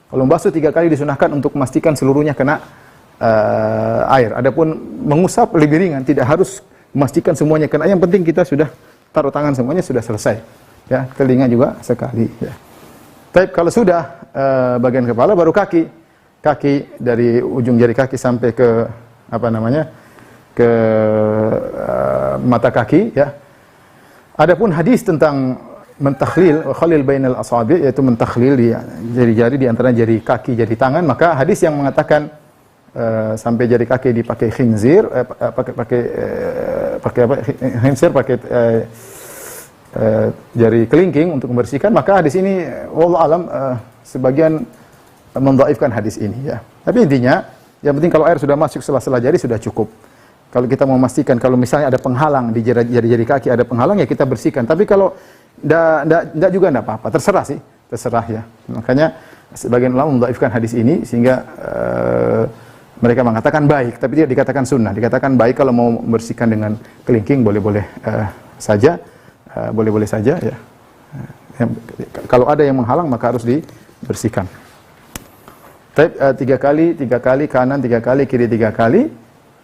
Kalau membasuh 3 kali disunahkan untuk memastikan seluruhnya kena air. Adapun mengusap lebih ringan, tidak harus memastikan semuanya kena. Yang penting kita sudah taruh tangan semuanya sudah selesai. Ya, telinga juga sekali. Ya. Tapi kalau sudah bagian kepala, baru kaki. Kaki dari ujung jari kaki sampai ke ke mata kaki. Ya. Adapun hadis tentang mentakhlil, khalil bainal asabi', yaitu mentakhlil di jari-jari di antara jari kaki, jari tangan, maka hadis yang mengatakan sampai jari kaki dipakai khinzir, pakai jari kelingking untuk membersihkan, maka hadis ini wallahu alam sebagian mendhaifkan hadis ini ya. Tapi intinya yang penting kalau air sudah masuk sela-sela jari sudah cukup. Kalau kita mau memastikan kalau misalnya ada penghalang di jari-jari kaki, ada penghalang ya kita bersihkan. Tapi kalau enggak juga enggak apa-apa, terserah sih, terserah ya. Makanya sebagian ulama mendhaifkan hadis ini sehingga mereka mengatakan baik, tapi tidak dikatakan sunnah. Dikatakan baik kalau mau membersihkan dengan kelingking boleh-boleh saja, boleh-boleh saja ya. Kalau ada yang menghalang maka harus dibersihkan. Tapi 3 kali kanan, 3 kali kiri, 3 kali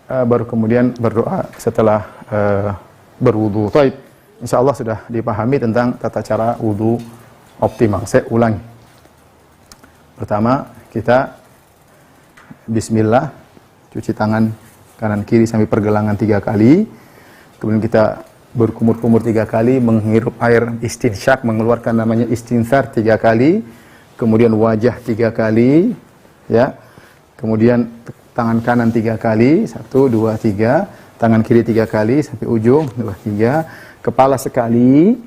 baru kemudian berdoa setelah berwudu. Taib. Insyaallah sudah dipahami tentang tata cara wudu optimal. Saya ulangi. Pertama, kita bismillah, cuci tangan kanan kiri sampai pergelangan 3 kali. Kemudian kita berkumur-kumur 3 kali, menghirup air istinsyak, mengeluarkan namanya istinsar 3 kali. Kemudian wajah 3 kali, ya. Kemudian tangan kanan 3 kali, 1, 2, 3. Tangan kiri 3 kali sampai ujung, 2, 3. Kepala sekali,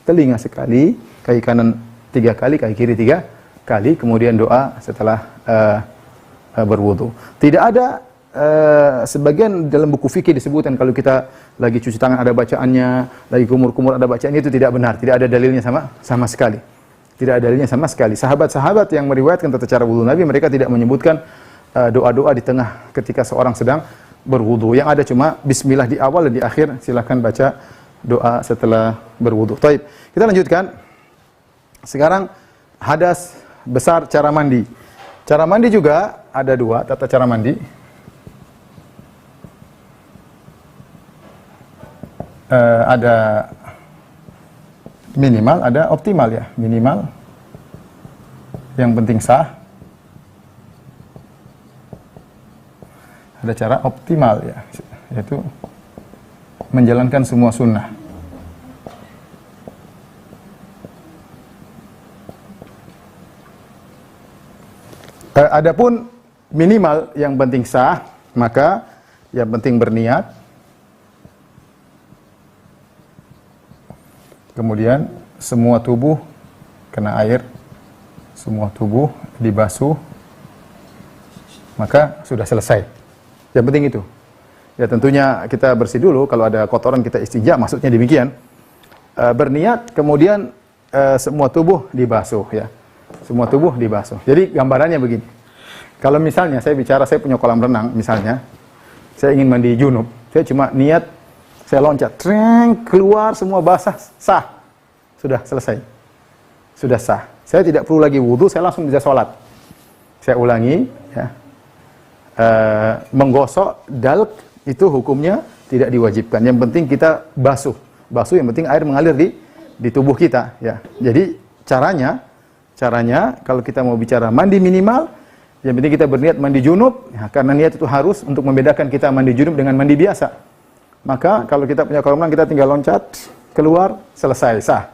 telinga sekali, kaki kanan 3 kali, kaki kiri 3 kali. Kemudian doa setelah berwudu. Tidak ada sebagian dalam buku fikih disebutkan kalau kita lagi cuci tangan ada bacaannya, lagi kumur-kumur ada bacaannya, itu tidak benar. Tidak ada dalilnya sama sekali. Tidak ada dalilnya sama sekali. Sahabat-sahabat yang meriwayatkan tata cara wudu Nabi, mereka tidak menyebutkan doa-doa di tengah ketika seorang sedang berwudu. Yang ada cuma bismillah di awal dan di akhir. Silakan baca doa setelah berwudu. Taib. Kita lanjutkan. Sekarang hadas besar, cara mandi. Cara mandi juga ada 2 tata cara mandi. Ada minimal, ada optimal ya. Minimal yang penting sah. Ada cara optimal ya, yaitu menjalankan semua sunnah. Adapun minimal yang penting sah, maka yang penting berniat. Kemudian semua tubuh kena air, semua tubuh dibasuh, maka sudah selesai. Yang penting itu. Ya tentunya kita bersih dulu, kalau ada kotoran kita istinja, maksudnya demikian. Berniat, kemudian semua tubuh dibasuh ya. Semua tubuh dibasuh. Jadi gambarannya begini. Kalau misalnya saya bicara, saya punya kolam renang misalnya, saya ingin mandi junub, saya cuma niat, saya loncat, treng, keluar semua basah, sah. Sudah selesai. Sudah sah. Saya tidak perlu lagi wudu, saya langsung bisa sholat. Saya ulangi ya. Menggosok dalk itu hukumnya tidak diwajibkan. Yang penting kita basuh. Basuh yang penting air mengalir di tubuh kita ya. Jadi caranya kalau kita mau bicara mandi minimal, yang penting kita berniat mandi junub ya, karena niat itu harus untuk membedakan kita mandi junub dengan mandi biasa. Maka kalau kita punya kolam renang, kita tinggal loncat, keluar, selesai, sah.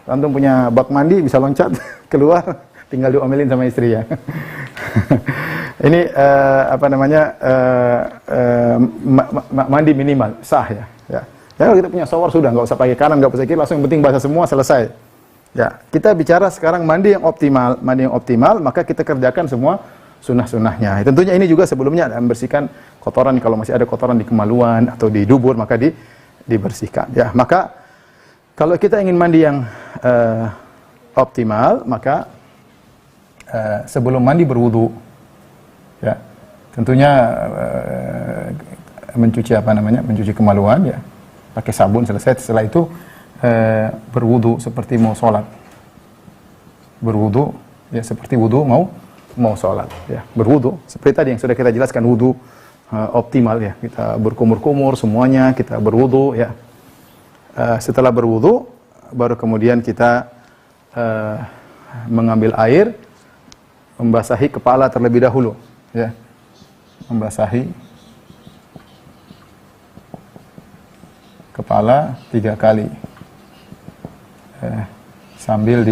Antum punya bak mandi, bisa loncat, keluar, tinggal diomelin sama istri ya. Ini mandi minimal, sah ya. Ya kalau kita punya shower sudah, nggak usah pakai kanan, nggak usah kiri, langsung yang penting basah semua, selesai. Ya, kita bicara sekarang mandi yang optimal. Mandi yang optimal, maka kita kerjakan semua sunnah-sunnahnya. Tentunya ini juga sebelumnya membersihkan kotoran, kalau masih ada kotoran di kemaluan atau di dubur maka dibersihkan. Ya, maka kalau kita ingin mandi yang optimal, maka sebelum mandi berwudu. Ya, tentunya mencuci kemaluan ya, pakai sabun selesai. Setelah itu berwudu seperti mau sholat. Berwudu ya seperti wudu mau sholat ya, berwudu seperti tadi yang sudah kita jelaskan, wudu optimal ya, kita berkumur-kumur semuanya, kita berwudu ya. Setelah berwudu baru kemudian kita mengambil air, membasahi kepala terlebih dahulu ya, membasahi kepala 3 kali sambil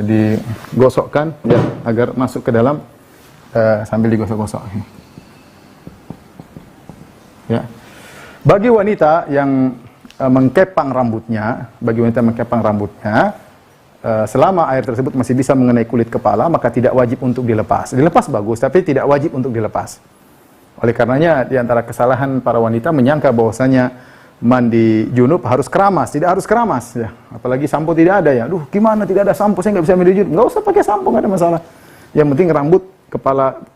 digosokkan ya, agar masuk ke dalam, sambil digosok-gosok ya. Bagi wanita yang mengkepang rambutnya, selama air tersebut masih bisa mengenai kulit kepala, maka tidak wajib untuk dilepas. Dilepas bagus, tapi tidak wajib untuk dilepas. Oleh karenanya di antara kesalahan para wanita menyangka bahwasanya mandi junub harus keramas. Tidak harus keramas ya. Apalagi sampo tidak ada ya. Aduh, gimana tidak ada sampo, saya nggak bisa mandi junub. Nggak usah pakai sampo, nggak ada masalah. Yang penting rambut,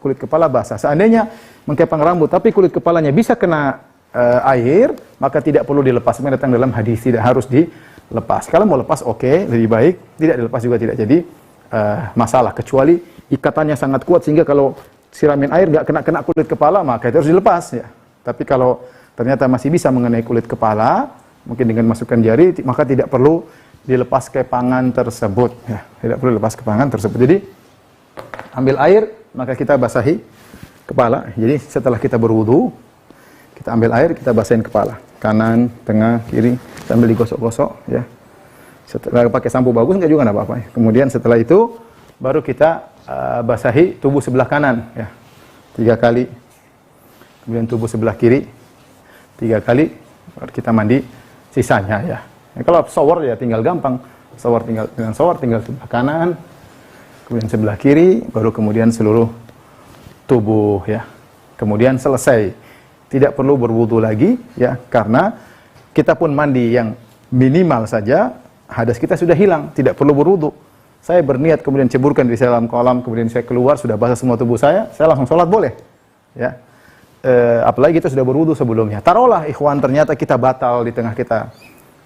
kulit kepala basah. Seandainya mengkepang rambut tapi kulit kepalanya bisa kena air, maka tidak perlu dilepas. Memang datang dalam hadis tidak harus dilepas. Kalau mau lepas oke, lebih baik. Tidak dilepas juga tidak jadi masalah, kecuali ikatannya sangat kuat sehingga kalau siramin air nggak kena kulit kepala, maka itu harus dilepas ya. Tapi kalau ternyata masih bisa mengenai kulit kepala, mungkin dengan masukkan jari, maka tidak perlu dilepas kepangan tersebut ya. Tidak perlu lepas kepangan tersebut. Jadi ambil air, maka kita basahi kepala. Jadi setelah kita berwudu, kita ambil air, kita basahin kepala, kanan, tengah, kiri, sambil digosok-gosok ya. Setelah pakai sampo bagus enggak juga enggak apa-apa ya. Kemudian setelah itu baru kita basahi tubuh sebelah kanan ya, 3 kali. Kemudian tubuh sebelah kiri 3 kali, baru kita mandi sisanya ya. Kalau shower ya tinggal gampang, shower tinggal sebelah kanan, kemudian sebelah kiri, baru kemudian seluruh tubuh ya. Kemudian selesai, tidak perlu berwudu lagi ya, karena kita pun mandi yang minimal saja, hadas kita sudah hilang, tidak perlu berwudu. Saya berniat kemudian ceburkan di dalam kolam, kemudian saya keluar sudah basah semua tubuh saya langsung sholat boleh ya. Apalagi kita sudah berwudu sebelumnya. Taruhlah ikhwan ternyata kita batal di tengah kita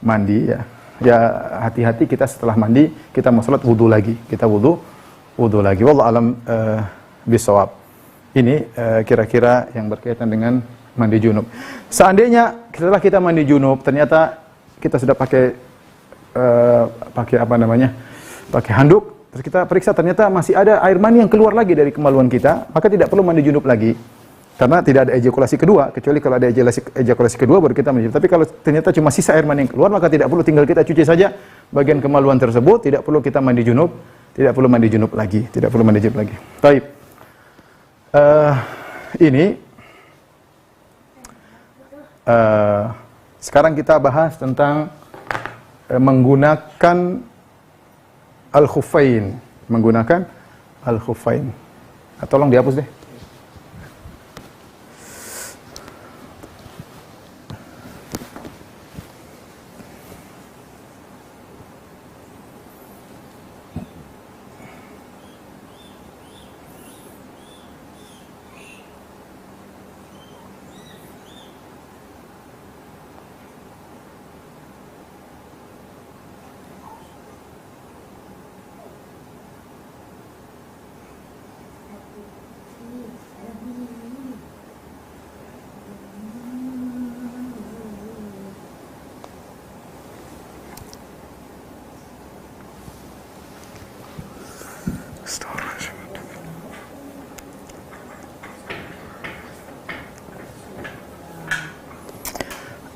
mandi ya. Ya hati-hati kita setelah mandi kita mau sholat wudu lagi. Kita wudu lagi. Wallahu alam bisawab. Ini kira-kira yang berkaitan dengan mandi junub. Seandainya setelah kita mandi junub ternyata kita sudah pakai pakai handuk, terus kita periksa ternyata masih ada air mani yang keluar lagi dari kemaluan kita, maka tidak perlu mandi junub lagi. Karena tidak ada ejakulasi kedua, kecuali kalau ada ejakulasi kedua baru kita mandi. Tapi kalau ternyata cuma sisa air mani yang keluar, maka tidak perlu, tinggal kita cuci saja bagian kemaluan tersebut, tidak perlu kita mandi junub, tidak perlu mandi junub lagi. Baik. Sekarang kita bahas tentang menggunakan al-khuffain. Tolong dihapus deh.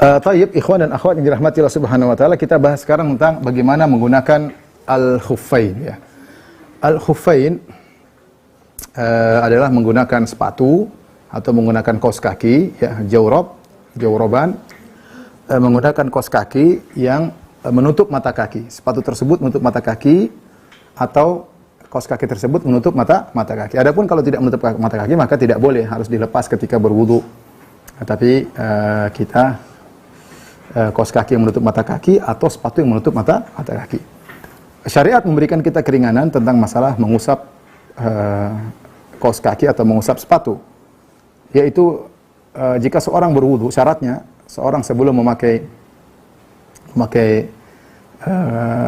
Tayyib, ikhwan dan akhwat yang dirahmati Allah Subhanahu wa taala, kita bahas sekarang tentang bagaimana menggunakan al-khuffain ya. Al-khuffain adalah menggunakan sepatu atau menggunakan kaos kaki ya, jawroban, menggunakan kaos kaki yang menutup mata kaki. Sepatu tersebut menutup mata kaki atau kaos kaki tersebut menutup mata kaki. Adapun kalau tidak menutup mata kaki maka tidak boleh, harus dilepas ketika berwudu. Tapi kita kaos kaki yang menutup mata kaki atau sepatu yang menutup mata kaki. Syariat memberikan kita keringanan tentang masalah mengusap kaos kaki atau mengusap sepatu. Yaitu jika seorang berwudu, syaratnya seorang sebelum memakai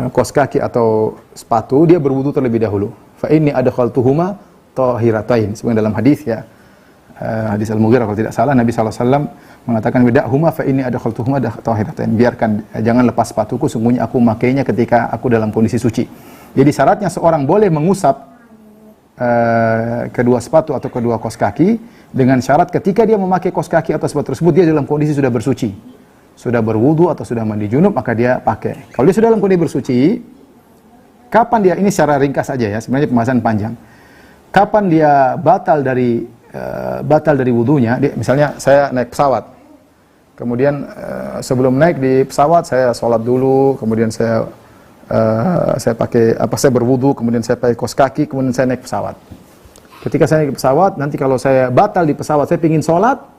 kaos kaki atau sepatu, dia berwudu terlebih dahulu. Fa inni adkhaltuhuma tahiratain. Sebenarnya dalam hadis ya, hadis Al-Mughirah kalau tidak salah, Nabi SAW mengatakan bida'huma fa inni adkhaltuhuma tahiratain. Biarkan, jangan lepas sepatuku, sungguhnya aku memakainya ketika aku dalam kondisi suci. Jadi syaratnya seorang boleh mengusap kedua sepatu atau kedua kaos kaki dengan syarat ketika dia memakai kaos kaki atau sepatu tersebut dia dalam kondisi sudah bersuci. Sudah berwudu atau sudah mandi junub, maka dia pakai. Kalau dia sudah dalam kondisi bersuci, kapan dia, ini secara ringkas saja ya, sebenarnya pembahasan panjang. Kapan dia batal dari wudunya, misalnya saya naik pesawat. Kemudian sebelum naik di pesawat saya sholat dulu, kemudian saya berwudu, kemudian saya pakai kaos kaki, kemudian saya naik pesawat. Ketika saya naik pesawat, nanti kalau saya batal di pesawat, saya ingin sholat,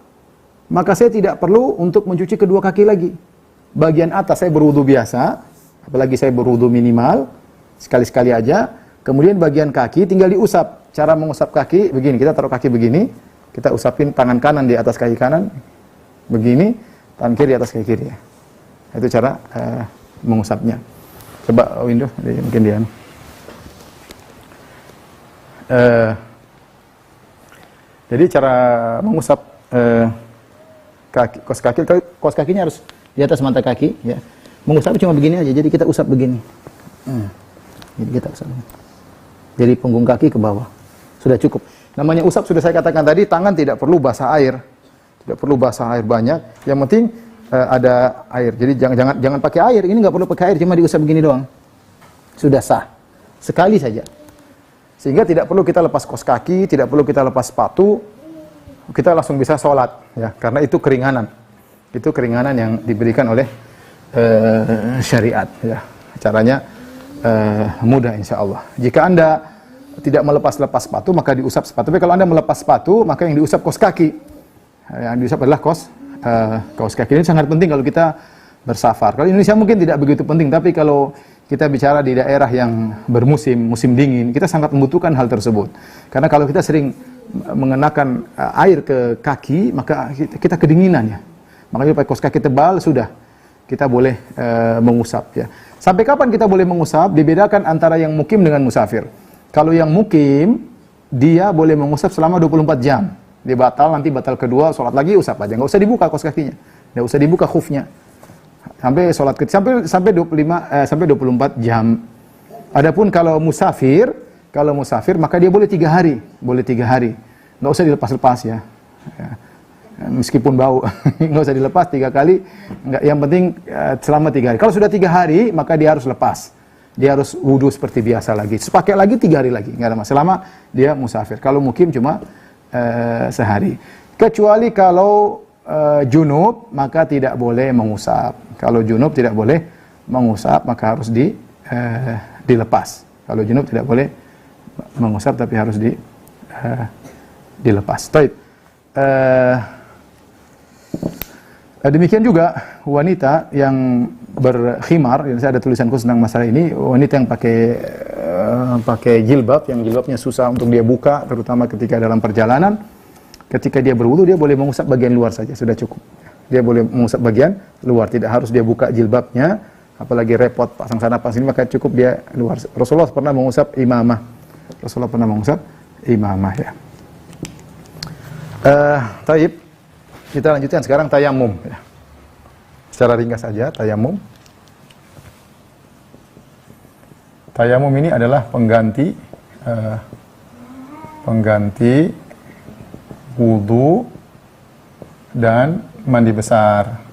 maka saya tidak perlu untuk mencuci kedua kaki lagi. Bagian atas saya berwudu biasa, apalagi saya berwudu minimal, sekali-sekali aja. Kemudian bagian kaki tinggal diusap. Cara mengusap kaki begini, kita taruh kaki begini, kita usapin tangan kanan di atas kaki kanan, begini, tangan kiri di atas kaki kiri. Itu cara mengusapnya. Coba window, mungkin dia. Jadi cara mengusap kaos kakinya harus di atas mata kaki, ya. Mengusap cuma begini aja, jadi kita usap begini. Jadi kita usap. Jadi punggung kaki ke bawah. Sudah cukup. Namanya usap sudah saya katakan tadi, tangan tidak perlu basah air. Tidak perlu basah air banyak. Yang penting ada air. Jadi jangan pakai air. Ini nggak perlu pakai air, cuma diusap begini doang. Sudah sah. Sekali saja. Sehingga tidak perlu kita lepas kaos kaki, tidak perlu kita lepas sepatu. Kita langsung bisa sholat, ya, karena itu keringanan yang diberikan oleh syariat, ya. Caranya mudah insya Allah. Jika Anda tidak melepas sepatu, maka diusap sepatu. Tapi kalau Anda melepas sepatu, maka yang diusap kaos kaki. Yang diusap adalah kaos kaki. Ini sangat penting kalau kita bersafar. Kalau Indonesia mungkin tidak begitu penting, tapi kalau kita bicara di daerah yang musim dingin, kita sangat membutuhkan hal tersebut. Karena kalau kita sering mengenakan air ke kaki, maka kita kedinginan, ya. Makanya pakai kaos kaki tebal, sudah kita boleh mengusap, ya. Sampai kapan kita boleh mengusap? Dibedakan antara yang mukim dengan musafir. Kalau yang mukim, dia boleh mengusap selama 24 jam. Dia nanti batal kedua, sholat lagi usap aja, nggak usah dibuka kaos kakinya, nggak usah dibuka khufnya. Sampai sholat sampai 24 jam. Adapun kalau musafir maka dia boleh 3 hari, nggak usah dilepas-lepas, ya. Meskipun bau, nggak usah dilepas 3 kali, yang penting selama 3 hari. Kalau sudah 3 hari maka dia harus lepas, dia harus wudu seperti biasa lagi, pakai lagi 3 hari lagi, nggak ada masalah, selama dia musafir. Kalau mukim cuma sehari, kecuali kalau junub maka tidak boleh mengusap. Kalau junub tidak boleh mengusap, maka harus dilepas. Kalau junub tidak boleh mengusap, tapi harus dilepas. Baik. Demikian juga wanita yang berkhimar, saya ada tulisan khusus tentang masalah ini, wanita yang pakai jilbab, yang jilbabnya susah untuk dia buka, terutama ketika dalam perjalanan. Ketika dia berwudu, dia boleh mengusap bagian luar saja, sudah cukup. Dia boleh mengusap bagian luar, tidak harus dia buka jilbabnya, apalagi repot pasang sana pasang sini, maka cukup dia luar. Rasulullah pernah mengusap imamah. Ya. Taib, kita lanjutkan sekarang tayamum, ya. Secara ringkas saja, tayamum. Tayamum ini adalah pengganti wudu dan mandi besar.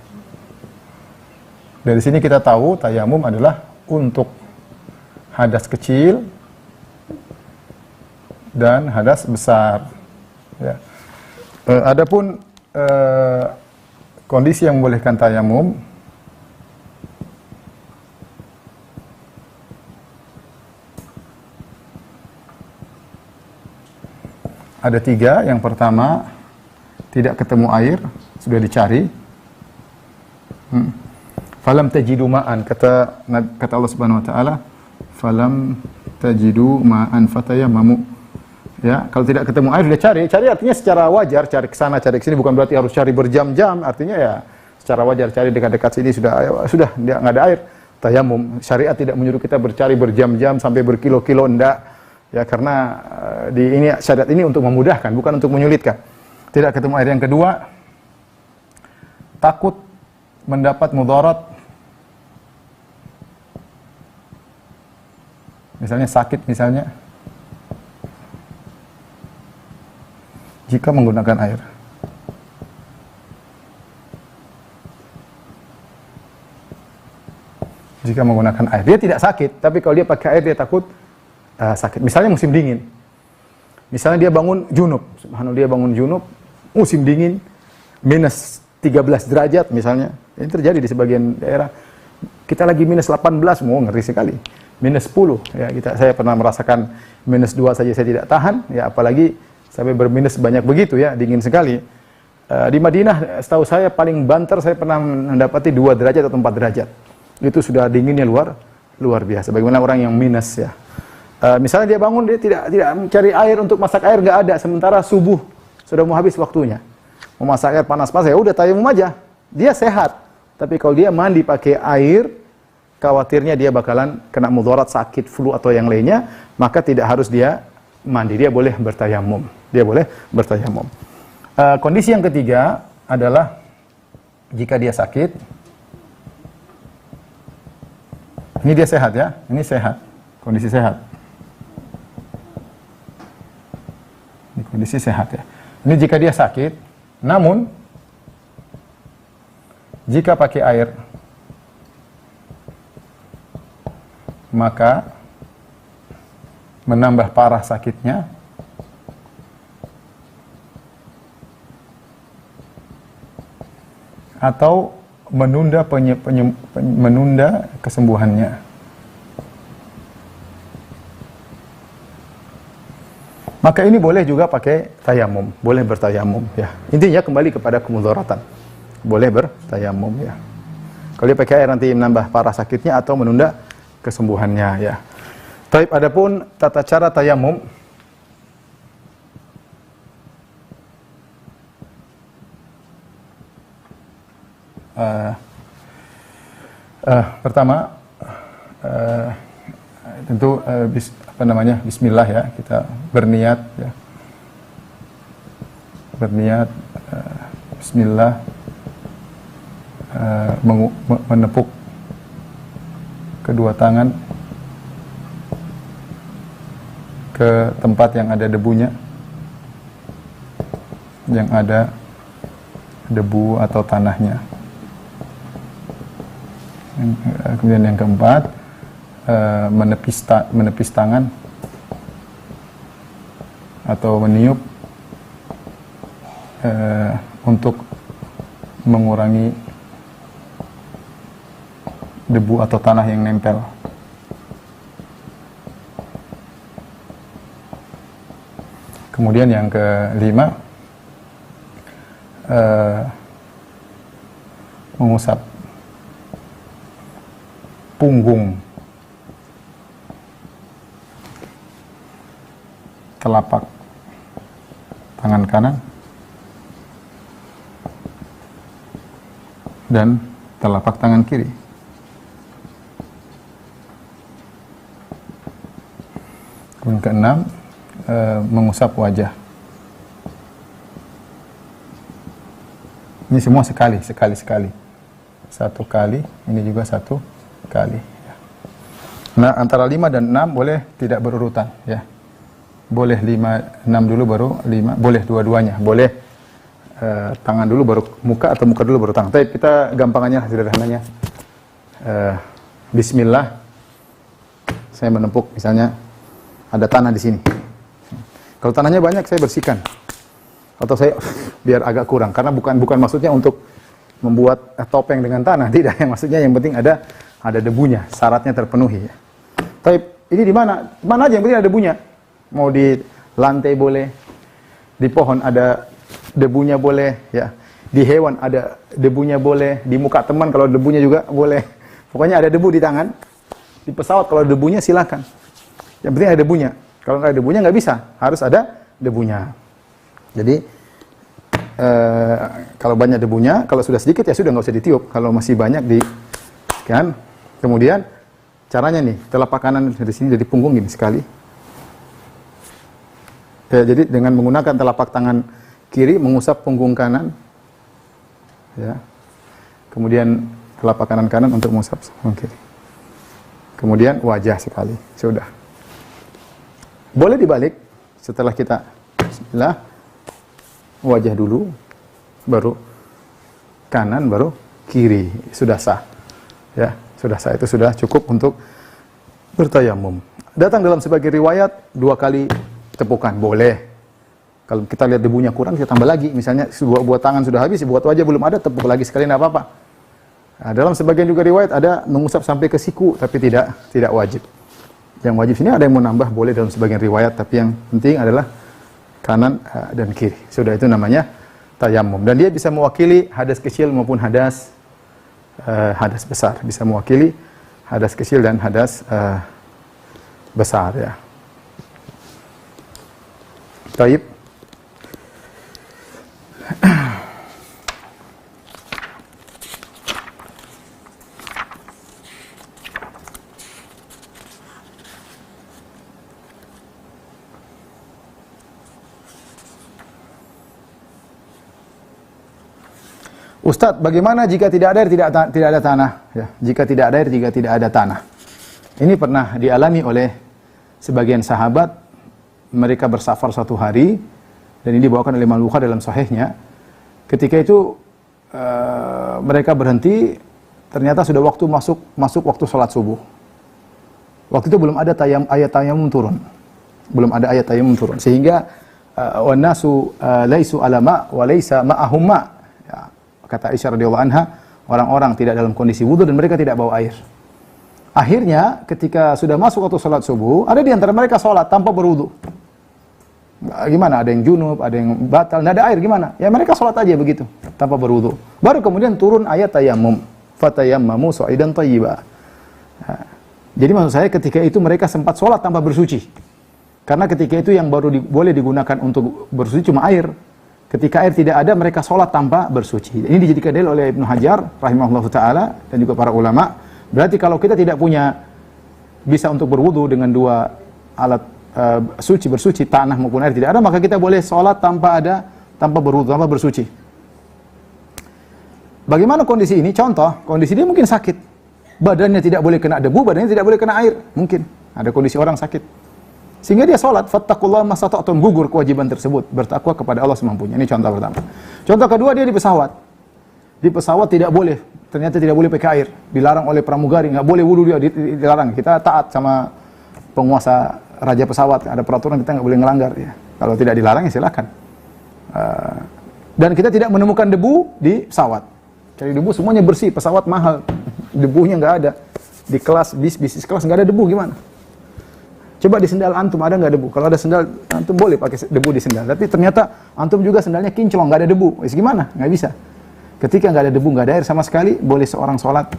Dari sini kita tahu tayamum adalah untuk hadas kecil dan hadas besar, ya. Adapun kondisi yang membolehkan tayamum, ada 3. Yang pertama, tidak ketemu air, sudah dicari. Falam tajidu ma'an, kata Allah Subhanahu wa taala, falam tajidu ma'an fatayammamu. Ya, kalau tidak ketemu air sudah cari artinya secara wajar, cari ke sana, cari ke sini, bukan berarti harus cari berjam-jam, artinya ya secara wajar cari dekat-dekat sini sudah enggak ada air. Tayamum, syariat tidak menyuruh kita bercari berjam-jam sampai berkilo-kilo, enggak. Ya, karena ini syariat ini untuk memudahkan, bukan untuk menyulitkan. Tidak ketemu air. Yang kedua, takut mendapat mudarat. Misalnya sakit misalnya. Jika menggunakan air. Jika menggunakan air, dia tidak sakit, tapi kalau dia pakai air dia takut sakit. Misalnya musim dingin. Misalnya dia bangun junub, subhanallah, dia bangun junub, musim dingin, minus 13 derajat misalnya. Ini terjadi di sebagian daerah. Kita lagi minus 18, mau ngeri sekali. Minus 10, ya saya pernah merasakan minus 2 saja saya tidak tahan, ya apalagi sampai berminus banyak begitu ya, dingin sekali. Di Madinah, setahu saya paling banter saya pernah mendapati 2 derajat atau 4 derajat. Itu sudah dinginnya luar biasa. Bagaimana orang yang minus ya. Misalnya dia bangun, dia tidak mencari air untuk masak air, nggak ada. Sementara subuh sudah mau habis waktunya. Mau masak air panas-panas, ya udah tayamum aja. Dia sehat. Tapi kalau dia mandi pakai air, khawatirnya dia bakalan kena mudarat, sakit, flu atau yang lainnya, maka tidak harus dia mandi. Dia boleh bertayamum. Kondisi yang ketiga adalah jika dia sakit. Ini dia sehat ya, ini sehat, kondisi sehat. Ini kondisi sehat ya. Ini jika dia sakit, namun jika pakai air, maka menambah parah sakitnya. Atau menunda kesembuhannya. Maka ini boleh juga pakai tayamum, boleh bertayamum ya. Intinya kembali kepada kemudaratan. Boleh bertayamum ya. Kalau dia pakai air nanti menambah parah sakitnya atau menunda kesembuhannya ya. Taib, adapun tata cara tayamum, pertama tentu bismillah ya, kita berniat ya. Bismillah, menepuk kedua tangan ke tempat yang ada debunya, yang ada debu atau tanahnya. Kemudian yang keempat, menepis tangan atau meniup untuk mengurangi debu atau tanah yang nempel. Kemudian yang kelima, mengusap punggung, telapak tangan kanan dan telapak tangan kiri. Kemudian keenam, mengusap wajah. Ini semua sekali. Satu kali, ini juga satu kali. Nah, antara 5 dan 6 boleh tidak berurutan ya. Boleh 5, 6 dulu baru 5, boleh dua-duanya. Boleh tangan dulu baru muka atau muka dulu baru tangan. Tapi kita gampangannya, sederhananya. Bismillah. Saya menempuk misalnya ada tanah di sini. Kalau tanahnya banyak saya bersihkan. Atau saya biar agak kurang, karena bukan maksudnya untuk membuat topeng dengan tanah, tidak. Yang maksudnya yang penting ada debunya, syaratnya terpenuhi. Tapi ini di mana? Mana aja yang penting ada debunya. Mau di lantai boleh, Di pohon ada debunya boleh, ya. Di hewan ada debunya boleh, di muka teman kalau debunya juga boleh. Pokoknya ada debu di tangan. Di pesawat kalau debunya silakan. Yang penting ada debunya. Kalau nggak ada debunya nggak bisa, harus ada debunya. Jadi kalau banyak debunya, kalau sudah sedikit ya sudah nggak usah ditiup. Kalau masih banyak kan. Kemudian caranya nih, telapak kanan dari sini dari punggung gini sekali. Ya, jadi dengan menggunakan telapak tangan kiri mengusap punggung kanan. Ya. Kemudian telapak kanan untuk mengusap punggung kiri. Kemudian wajah sekali. Sudah. Boleh dibalik setelah kita bismillah. Wajah dulu, baru kanan, baru kiri. Sudah sah. Ya, sudah sah. Itu sudah cukup untuk bertayamum. Datang dalam sebagian riwayat 2 kali tepukan, boleh. Kalau kita lihat debunya kurang, kita tambah lagi. Misalnya buat tangan sudah habis, buat wajah belum ada, tepuk lagi sekali, tidak apa-apa. Nah, dalam sebagian juga riwayat ada mengusap sampai ke siku, tapi tidak wajib. Yang wajib sini ada yang mau nambah, boleh dalam sebagian riwayat, tapi yang penting adalah kanan dan kiri. Sudah, itu namanya tayamum. Dan dia bisa mewakili hadas kecil maupun hadas besar. Bisa mewakili hadas kecil dan hadas besar, ya. Taib. Ustadz, bagaimana jika tidak ada air, tidak ada tanah? Ya, jika tidak ada air, jika tidak ada tanah. Ini pernah dialami oleh sebagian sahabat. Mereka bersafar suatu hari, dan ini dibawakan oleh Imam Bukhari dalam sahihnya. Ketika itu mereka berhenti, ternyata sudah waktu masuk waktu sholat subuh. Waktu itu belum ada ayat tayamum turun. Belum ada ayat tayamum turun. Sehingga wan nasu laisu ala ma wa laisa ma'ahum ma. Kata Aisyah radhiyallahu anha, orang-orang tidak dalam kondisi wudu dan mereka tidak bawa air. Akhirnya ketika sudah masuk waktu sholat subuh, ada di antara mereka sholat tanpa berwudu. Gimana? Ada yang junub, ada yang batal, tidak ada air, gimana? Ya mereka sholat aja begitu, tanpa berwudu. Baru kemudian turun ayat tayammum, fatayammamu sa'idan thayyiba. Jadi maksud saya ketika itu mereka sempat sholat tanpa bersuci. Karena ketika itu yang baru boleh digunakan untuk bersuci cuma air. Ketika air tidak ada, mereka sholat tanpa bersuci. Ini dijadikan dalil oleh Ibnu Hajar, rahimahullah ta'ala, dan juga para ulama. Berarti kalau kita tidak punya, bisa untuk berwudu dengan 2 alat bersuci, tanah maupun air tidak ada, maka kita boleh sholat tanpa berwudu, tanpa bersuci. Bagaimana kondisi ini? Contoh, kondisi dia mungkin sakit. Badannya tidak boleh kena debu, badannya tidak boleh kena air. Mungkin ada kondisi orang sakit. Sehingga dia sholat, fattaqullaha mastata'tum, gugur kewajiban tersebut, bertakwa kepada Allah semampunya. Ini contoh pertama. Contoh kedua, dia di pesawat. Di pesawat tidak boleh, ternyata tidak boleh pakai air. Dilarang oleh pramugari, nggak boleh wudu dia, dilarang. Kita taat sama penguasa raja pesawat, ada peraturan kita nggak boleh ngelanggar. Ya. Kalau tidak dilarang ya silakan. Dan kita tidak menemukan debu di pesawat. Cari debu semuanya bersih, pesawat mahal, debunya nggak ada. Di kelas, bisnis kelas nggak ada debu, gimana? Coba di sendal antum ada nggak debu? Kalau ada sendal antum boleh pakai debu di sendal. Tapi ternyata antum juga sendalnya kinclong, nggak ada debu. Gimana? Nggak bisa. Ketika nggak ada debu, nggak ada air sama sekali, boleh seorang sholat.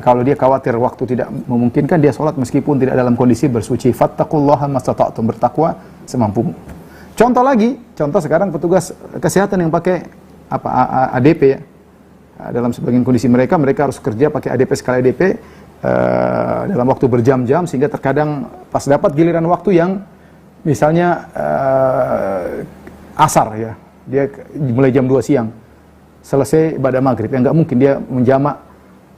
Kalau dia khawatir waktu tidak memungkinkan, dia sholat meskipun tidak dalam kondisi bersuci. Fattaqullaha mastata'tum, bertakwa semampumu. Contoh lagi, contoh sekarang petugas kesehatan yang pakai ADP ya. Dalam sebagian kondisi mereka harus kerja pakai ADP skala ADP. Dalam waktu berjam-jam, sehingga terkadang pas dapat giliran waktu yang misalnya asar ya, dia mulai jam 2 siang selesai ibadah maghrib, ya nggak mungkin dia menjamak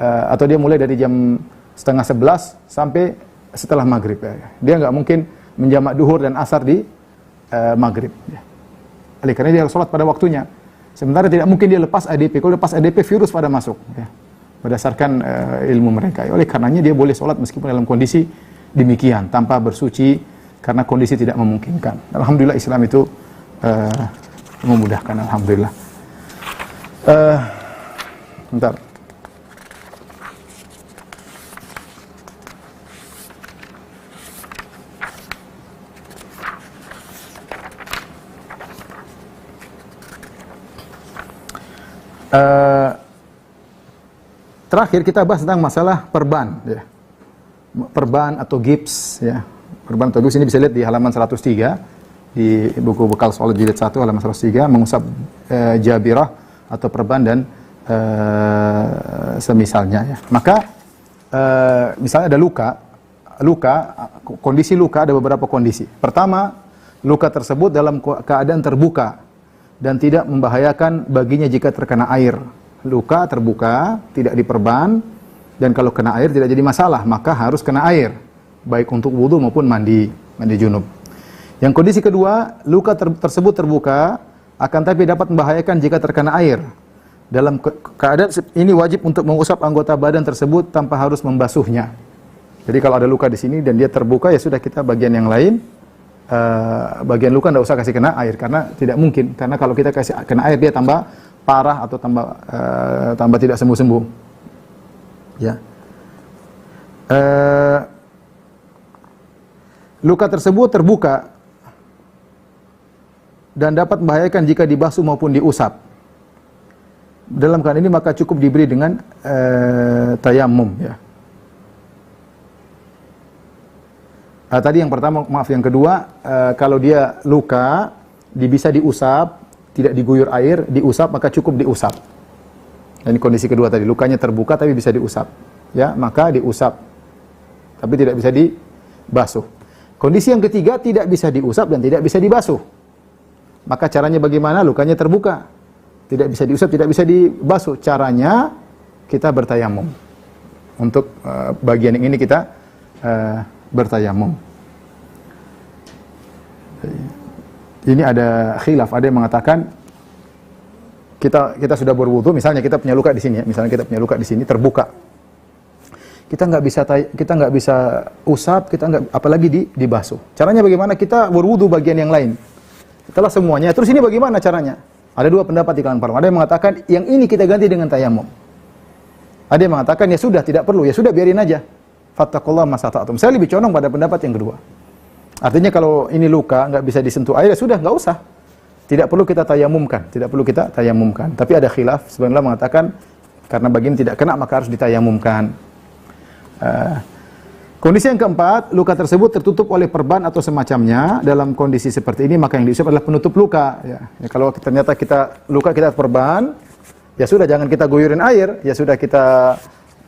atau dia mulai dari jam 10:30 sampai setelah maghrib ya. Dia nggak mungkin menjamak duhur dan asar di maghrib ya. Oleh karena dia harus sholat pada waktunya, sementara tidak mungkin dia lepas ADP. Kalau lepas ADP virus pada masuk ya. Berdasarkan ilmu mereka. Oleh karenanya dia boleh sholat meskipun dalam kondisi demikian, tanpa bersuci, karena kondisi tidak memungkinkan. Alhamdulillah Islam itu memudahkan, alhamdulillah. Bentar. Terakhir kita bahas tentang masalah perban, ya. Perban atau gips, ya. Perban atau gips ini bisa lihat di halaman 103 di buku bekal sholat jilid 1 halaman 103, mengusap jabirah atau perban dan semisalnya, ya. Maka misalnya ada luka, kondisi luka ada beberapa kondisi. Pertama, luka tersebut dalam keadaan terbuka dan tidak membahayakan baginya jika terkena air. Luka terbuka, tidak diperban, dan kalau kena air tidak jadi masalah, maka harus kena air, baik untuk wudu maupun mandi junub. Yang kondisi kedua, luka tersebut terbuka, akan tapi dapat membahayakan jika terkena air. Dalam keadaan ini wajib untuk mengusap anggota badan tersebut tanpa harus membasuhnya. Jadi kalau ada luka di sini dan dia terbuka, ya sudah, kita bagian yang lain, bagian luka tidak usah kasih kena air, karena tidak mungkin. Karena kalau kita kasih kena air, dia tambah parah atau tambah tidak sembuh-sembuh. Ya. Luka tersebut terbuka dan dapat membahayakan jika dibasuh maupun diusap. Dalam keadaan ini maka cukup diberi dengan tayamum, ya. Tadi yang pertama, maaf, yang kedua, kalau dia luka bisa diusap, tidak diguyur air, diusap, maka cukup diusap. Ini kondisi kedua tadi, lukanya terbuka tapi bisa diusap, ya, maka diusap, tapi tidak bisa dibasuh. Kondisi yang ketiga, tidak bisa diusap dan tidak bisa dibasuh. Maka caranya bagaimana? Lukanya terbuka, tidak bisa diusap, tidak bisa dibasuh. Caranya kita bertayamum. Untuk bagian yang ini kita bertayamum. Ini ada khilaf, ada yang mengatakan kita sudah berwudu, misalnya kita punya luka di sini, ya. Misalnya kita punya luka di sini terbuka. Kita nggak bisa usap, kita nggak, apalagi dibasuh. Caranya bagaimana? Kita berwudu bagian yang lain. Setelah semuanya, terus ini bagaimana caranya? Ada dua pendapat di kalangan para ulama. Ada yang mengatakan yang ini kita ganti dengan tayamum. Ada yang mengatakan ya sudah, tidak perlu, ya sudah, biarin aja. Fattaqullaha masata'tum. Saya lebih condong pada pendapat yang kedua. Artinya kalau ini luka nggak bisa disentuh air, ya sudah, nggak usah. Tidak perlu kita tayamumkan, Tapi ada khilaf, sebenarnya mengatakan karena bagian tidak kena maka harus ditayamumkan. Kondisi yang keempat, luka tersebut tertutup oleh perban atau semacamnya. Dalam kondisi seperti ini maka yang diusap adalah penutup luka. Ya, kalau ternyata kita perban, ya sudah, jangan kita guyurin air, ya sudah, kita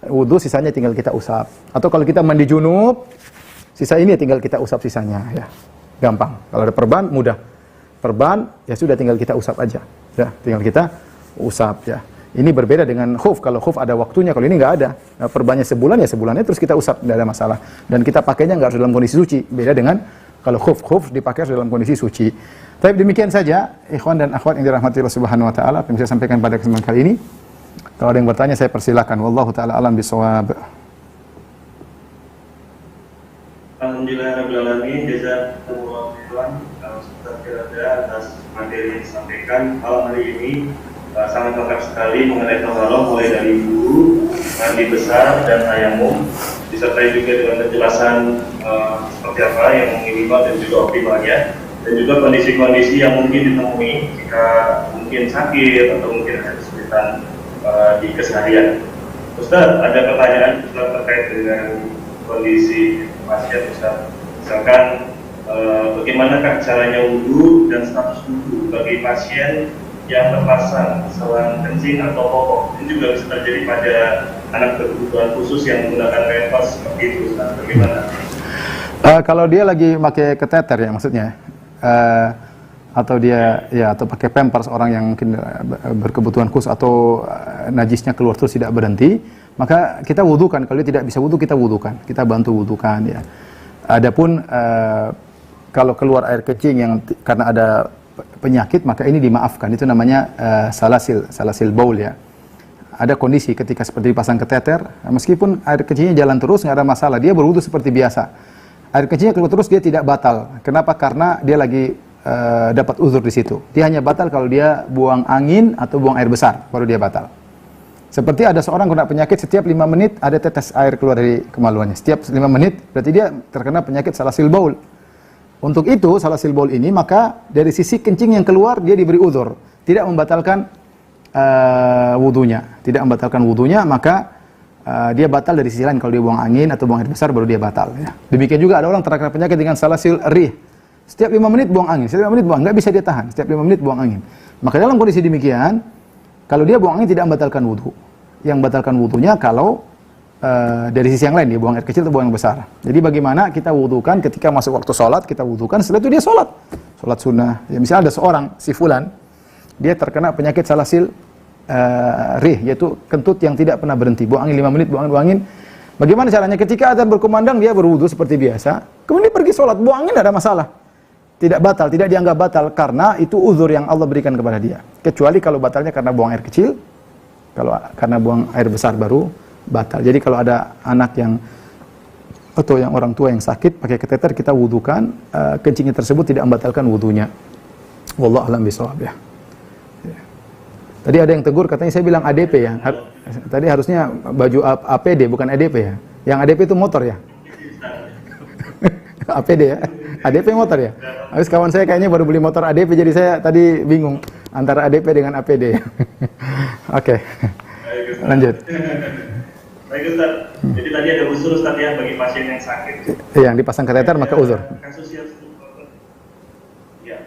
wudu, sisanya tinggal kita usap. Atau kalau kita mandi junub, sisa ini tinggal kita usap sisanya, ya. Gampang. Kalau ada perban, mudah. Perban, ya sudah, tinggal kita usap aja. Ya, tinggal kita usap, ya. Ini berbeda dengan khuf. Kalau khuf ada waktunya, kalau ini nggak ada. Nah, perbannya sebulan, ya sebulannya terus kita usap, tidak ada masalah. Dan kita pakainya nggak harus dalam kondisi suci. Beda dengan kalau khuf dipakai harus dalam kondisi suci. Tapi demikian saja, ikhwan dan akhwat yang dirahmati Allah Subhanahu wa taala, yang saya sampaikan pada kesempatan kali ini. Kalau ada yang bertanya, saya persilakan. Wallahu taala alam bisawab. Alhamdulillahirrahmanirrahim. Jazakumullah khairan Ustaz Firanda atas materi yang disampaikan malam hari ini. Sangat lengkap sekali mengenai taharah, mulai dari wudu, mandi besar, dan tayamum, disertai juga dengan penjelasan seperti apa yang minimal dan juga optimalnya, dan juga kondisi-kondisi yang mungkin ditemui jika mungkin sakit atau mungkin ada kesulitan di keseharian. Ustaz, ada pertanyaan Ustaz terkait dengan kondisi pasien Ustaz. Misalkan bagaimanakah caranya wudu dan status wudu bagi pasien yang terpasang selang kencing atau popok? Ini juga bisa terjadi pada anak berkebutuhan khusus yang menggunakan pampers seperti itu, Ustaz. Bagaimana? Kalau dia lagi pakai kateter, ya maksudnya, atau dia atau pakai pampers, orang yang mungkin berkebutuhan khusus atau najisnya keluar terus tidak berhenti, maka kita wudukan. Kalau dia tidak bisa wudu, kita wudukan, kita bantu wudukan, ya. Adapun kalau keluar air kencing yang karena ada penyakit, maka ini dimaafkan. Itu namanya salasil baul, ya. Ada kondisi ketika seperti dipasang kateter, meskipun air kencingnya jalan terus, nggak ada masalah, dia berwudu seperti biasa. Air kencingnya keluar terus, dia tidak batal. Kenapa? Karena dia lagi dapat uzur di situ. Dia hanya batal kalau dia buang angin atau buang air besar, baru dia batal. Seperti ada seorang kena penyakit, setiap 5 menit ada tetes air keluar dari kemaluannya. Setiap 5 menit, berarti dia terkena penyakit salasil baul. Untuk itu, salasil baul ini, maka dari sisi kencing yang keluar, dia diberi uzur. Tidak membatalkan wudunya, tidak membatalkan wudunya, maka dia batal dari sisi lain. Kalau dia buang angin atau buang air besar baru dia batal. Ya. Demikian juga ada orang terkena penyakit dengan salasil rih. Setiap 5 menit buang angin, setiap 5 menit buang, nggak bisa dia tahan. Setiap 5 menit buang angin. Maka dalam kondisi demikian, kalau dia buang angin tidak membatalkan wudu. Yang membatalkan wudunya kalau dari sisi yang lain, dia buang air kecil atau buang yang besar. Jadi bagaimana kita wudukan ketika masuk waktu sholat, kita wudukan, setelah itu dia sholat. Sholat sunnah. Ya, misalnya ada seorang, si fulan, dia terkena penyakit salasil rih, yaitu kentut yang tidak pernah berhenti. Buang angin 5 menit, buang angin. Bagaimana caranya? Ketika azan berkumandang, dia berwudu seperti biasa. Kemudian dia pergi sholat, buang angin tidak ada masalah. Tidak batal, tidak dianggap batal, karena itu uzur yang Allah berikan kepada dia. Kecuali kalau batalnya karena buang air kecil, kalau karena buang air besar baru batal. Jadi kalau ada anak yang atau yang orang tua yang sakit pakai kateter, kita wudukan, kencingnya tersebut tidak membatalkan wudunya. Wallahu a'lam bishawab ya. Tadi ada yang tegur, katanya saya bilang ADP ya. Tadi harusnya baju APD bukan ADP ya. Yang ADP itu motor ya. APD ya. ADP motor ya. Habis kawan saya kayaknya baru beli motor ADP, jadi saya tadi bingung antara ADP dengan APD. Oke. Lanjut. Baik Ustaz, jadi tadi ada uzur Ustaz ya bagi pasien yang sakit. Yang dipasang kateter maka uzur. Kasus yang ya,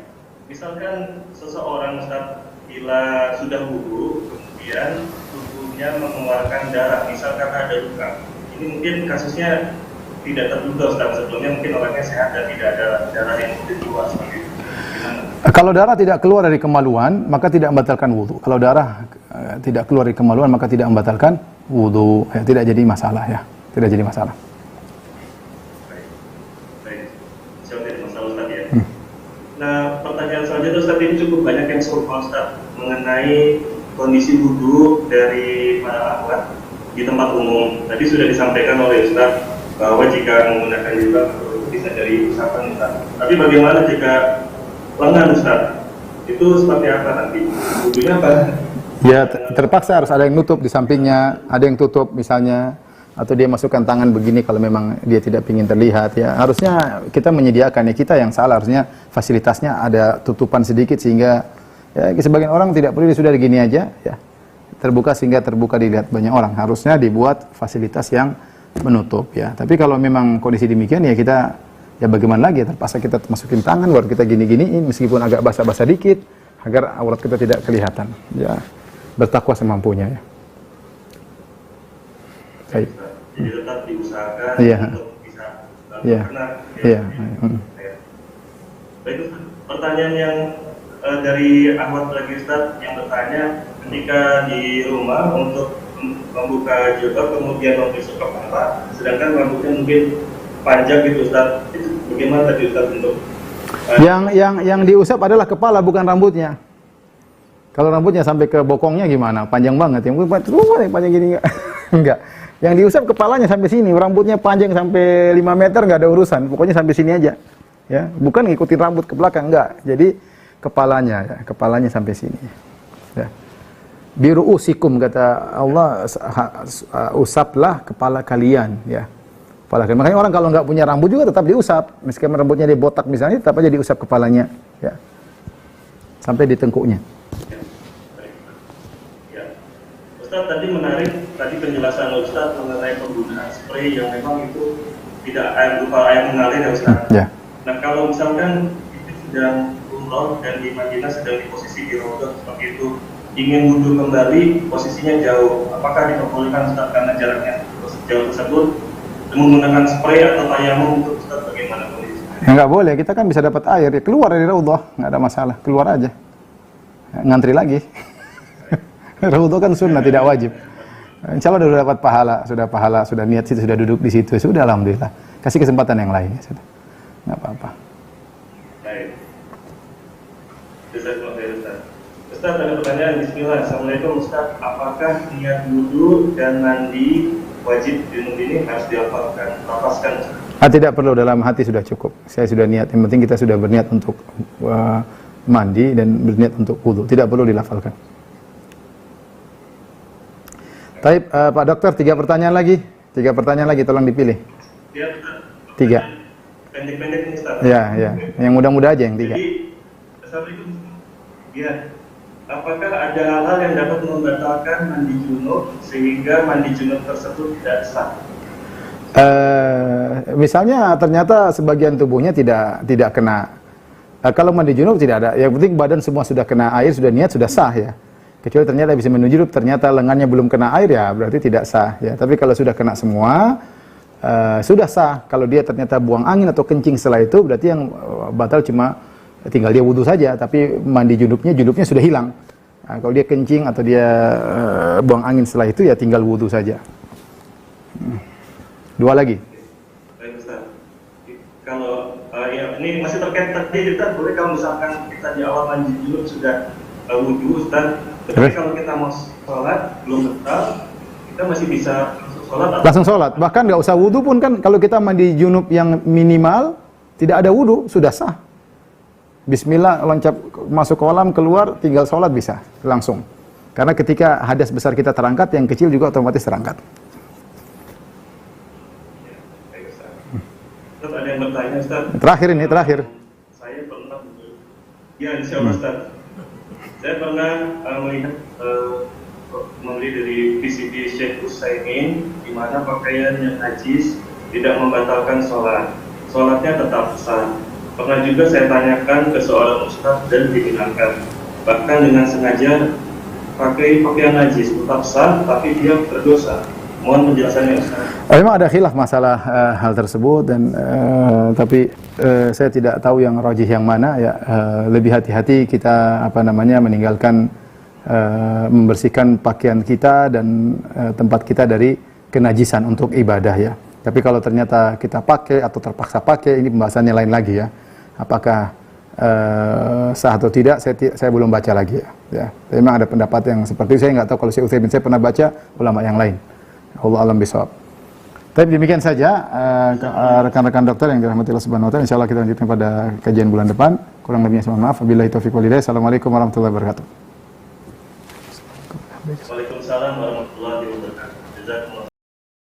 misalkan seseorang Ustaz bila sudah wudu, kemudian tubuhnya mengeluarkan darah, misalkan ada luka. Ini mungkin kasusnya tidak terduga Ustaz, sebelumnya mungkin orangnya sehat dan tidak ada darah yang keluar seperti itu. Kalau darah tidak keluar dari kemaluan, maka tidak membatalkan wudu. Kalau darah tidak keluar dari kemaluan, maka tidak membatalkan wudu. Ya, tidak jadi masalah ya. Tidak jadi masalah. Baik. Insya Allah tidak masalah Ustaz ya. Nah, pertanyaan selanjutnya Ustaz, ini cukup banyak yang serupa Ustaz mengenai kondisi wudu dari para akhwat di tempat umum. Tadi sudah disampaikan oleh Ustaz bahwa jika menggunakan jilbab bisa dari usapan Ustaz. Tapi bagaimana jika lengan Ustaz? Itu seperti apa nanti? Wudunya apa? Ya, terpaksa harus ada yang nutup di sampingnya, ada yang tutup misalnya, atau dia masukkan tangan begini kalau memang dia tidak ingin terlihat ya. Harusnya kita menyediakan, ya kita yang salah, harusnya fasilitasnya ada tutupan sedikit sehingga ya sebagian orang tidak perlu, sudah begini aja ya. Terbuka sehingga terbuka dilihat banyak orang. Harusnya dibuat fasilitas yang menutup ya. Tapi kalau memang kondisi demikian ya kita ya bagaimana lagi, terpaksa kita masukin tangan baru kita gini-giniin meskipun agak basah-basah dikit agar aurat kita tidak kelihatan ya. Bertakwa semampunya ya. Baik. Jadi tetap diusahakan untuk bisa benar. Iya. Baik, pertanyaan yang dari Ahmad lagi Ustaz yang bertanya, ketika di rumah untuk membuka jilbab kemudian membusuk kepala, sedangkan rambutnya mungkin panjang gitu Ustaz, itu bagaimana tadi Ustaz untuk yang diusap adalah kepala bukan rambutnya. Kalau rambutnya sampai ke bokongnya gimana? Panjang banget ya. Mungkin panjang gini enggak. Yang diusap kepalanya sampai sini, rambutnya panjang sampai 5 meter enggak ada urusan. Pokoknya sampai sini aja. Ya, bukan ngikutin rambut ke belakang enggak. Jadi kepalanya ya, kepalanya sampai sini. Ya. Biru'usikum kata Allah, usaplah kepala kalian ya. Kepala kalian. Makanya orang kalau enggak punya rambut juga tetap diusap. Meskipun rambutnya dibotak misalnya, tetap aja diusap kepalanya ya. Sampai di tengkuknya. Ustaz, tadi menarik tadi penjelasan Ustaz mengenai penggunaan spray yang memang itu tidak berupa air mengalir ya Ustaz. Ya. Nah kalau misalkan itu sedang umroh dan di Madinah sedang di posisi di Raudhah seperti itu, ingin wudhu kembali posisinya jauh, apakah diperbolehkan Ustaz karena jaraknya jauh tersebut menggunakan spray atau tayamum untuk Ustaz bagaimana kondisinya? Ya nggak boleh, kita kan bisa dapat air ya, keluar dari Raudhah, nggak ada masalah, keluar aja. Ya, ngantri lagi. Raudhah kan sunnah, tidak wajib. Insya Allah sudah dapat pahala, sudah niat situ, sudah duduk di situ, sudah alhamdulillah. Kasih kesempatan yang lain, ya, sudah. Nggak apa-apa. Baik. Ustaz, ada pertanyaan. Bismillah. Assalamualaikum Ustaz. Apakah niat wudhu dan mandi wajib ini harus dilafazkan? Tidak perlu, dalam hati sudah cukup. Saya sudah niat. Yang penting kita sudah berniat untuk mandi dan berniat untuk wudhu. Tidak perlu dilafalkan. Baik, Pak Dokter, 3 pertanyaan lagi. 3 pertanyaan lagi, tolong dipilih. Ya, Ustaz. 3. Pendek-pendek ini, Ustaz. Ya. Yang mudah-mudah aja yang 3. Jadi, Assalamualaikum. Ya. apakah ada hal-hal yang dapat membatalkan mandi junub sehingga mandi junub tersebut tidak sah? Misalnya ternyata sebagian tubuhnya tidak kena. Kalau mandi junub tidak ada. Yang penting badan semua sudah kena air, sudah niat, sudah sah ya. Kecuali ternyata bisa mandi junub, ternyata lengannya belum kena air ya, berarti tidak sah ya. Tapi kalau sudah kena semua, sudah sah. Kalau dia ternyata buang angin atau kencing setelah itu, berarti yang batal cuma tinggal dia wudhu saja. Tapi mandi junubnya sudah hilang. Nah, kalau dia kencing atau dia buang angin setelah itu, ya tinggal wudhu saja. Dua lagi. Baik Ustaz. Kalau ya, ini masih terkait tadi Ustaz, boleh kalau misalkan kita di awal mandi junub sudah wudhu Ustaz, tapi kalau kita mau sholat belum batal, kita masih bisa sholat atau? Langsung sholat. Bahkan nggak usah wudhu pun kan, kalau kita mandi junub yang minimal tidak ada wudhu sudah sah. Bismillah, loncat masuk kolam, keluar, tinggal sholat bisa langsung. Karena ketika hadas besar kita terangkat, yang kecil juga otomatis terangkat. Ustaz, ada yang bertanya Ustaz. Terakhir ini, terakhir. Saya pernah, ya insya Allah Ustaz. Saya pernah melihat membeli dari PCB Syekh Utsaimin, di mana pakaian yang najis tidak membatalkan sholat. Sholatnya tetap sah. Pernah juga saya tanyakan ke seorang ustaz dan dibenarkan. Bahkan dengan sengaja pakai pakaian najis tetap sah, tapi dia berdosa. Mohon penjelasannya Ustaz. Memang ada khilaf masalah hal tersebut dan tapi saya tidak tahu yang rajih yang mana ya. Lebih hati-hati kita meninggalkan membersihkan pakaian kita dan tempat kita dari kenajisan untuk ibadah ya. Tapi kalau ternyata kita pakai atau terpaksa pakai, ini pembahasannya lain lagi ya. Apakah sah atau tidak, saya belum baca lagi ya. Memang ada pendapat yang seperti itu. Saya nggak tahu kalau Syekh Utsaimin, saya pernah baca ulama yang lain. Allah alam bisawab. Tapi demikian saja rekan-rekan dokter yang dirahmati Allah Subhanahu wa taala. Insyaallah kita lanjutkan pada kajian bulan depan. Kurang lebihnya mohon maaf. Wabillahi taufiq wal hidayah. Assalamualaikum warahmatullahi wabarakatuh. Waalaikumsalam warahmatullahi wabarakatuh. Jazakumullah.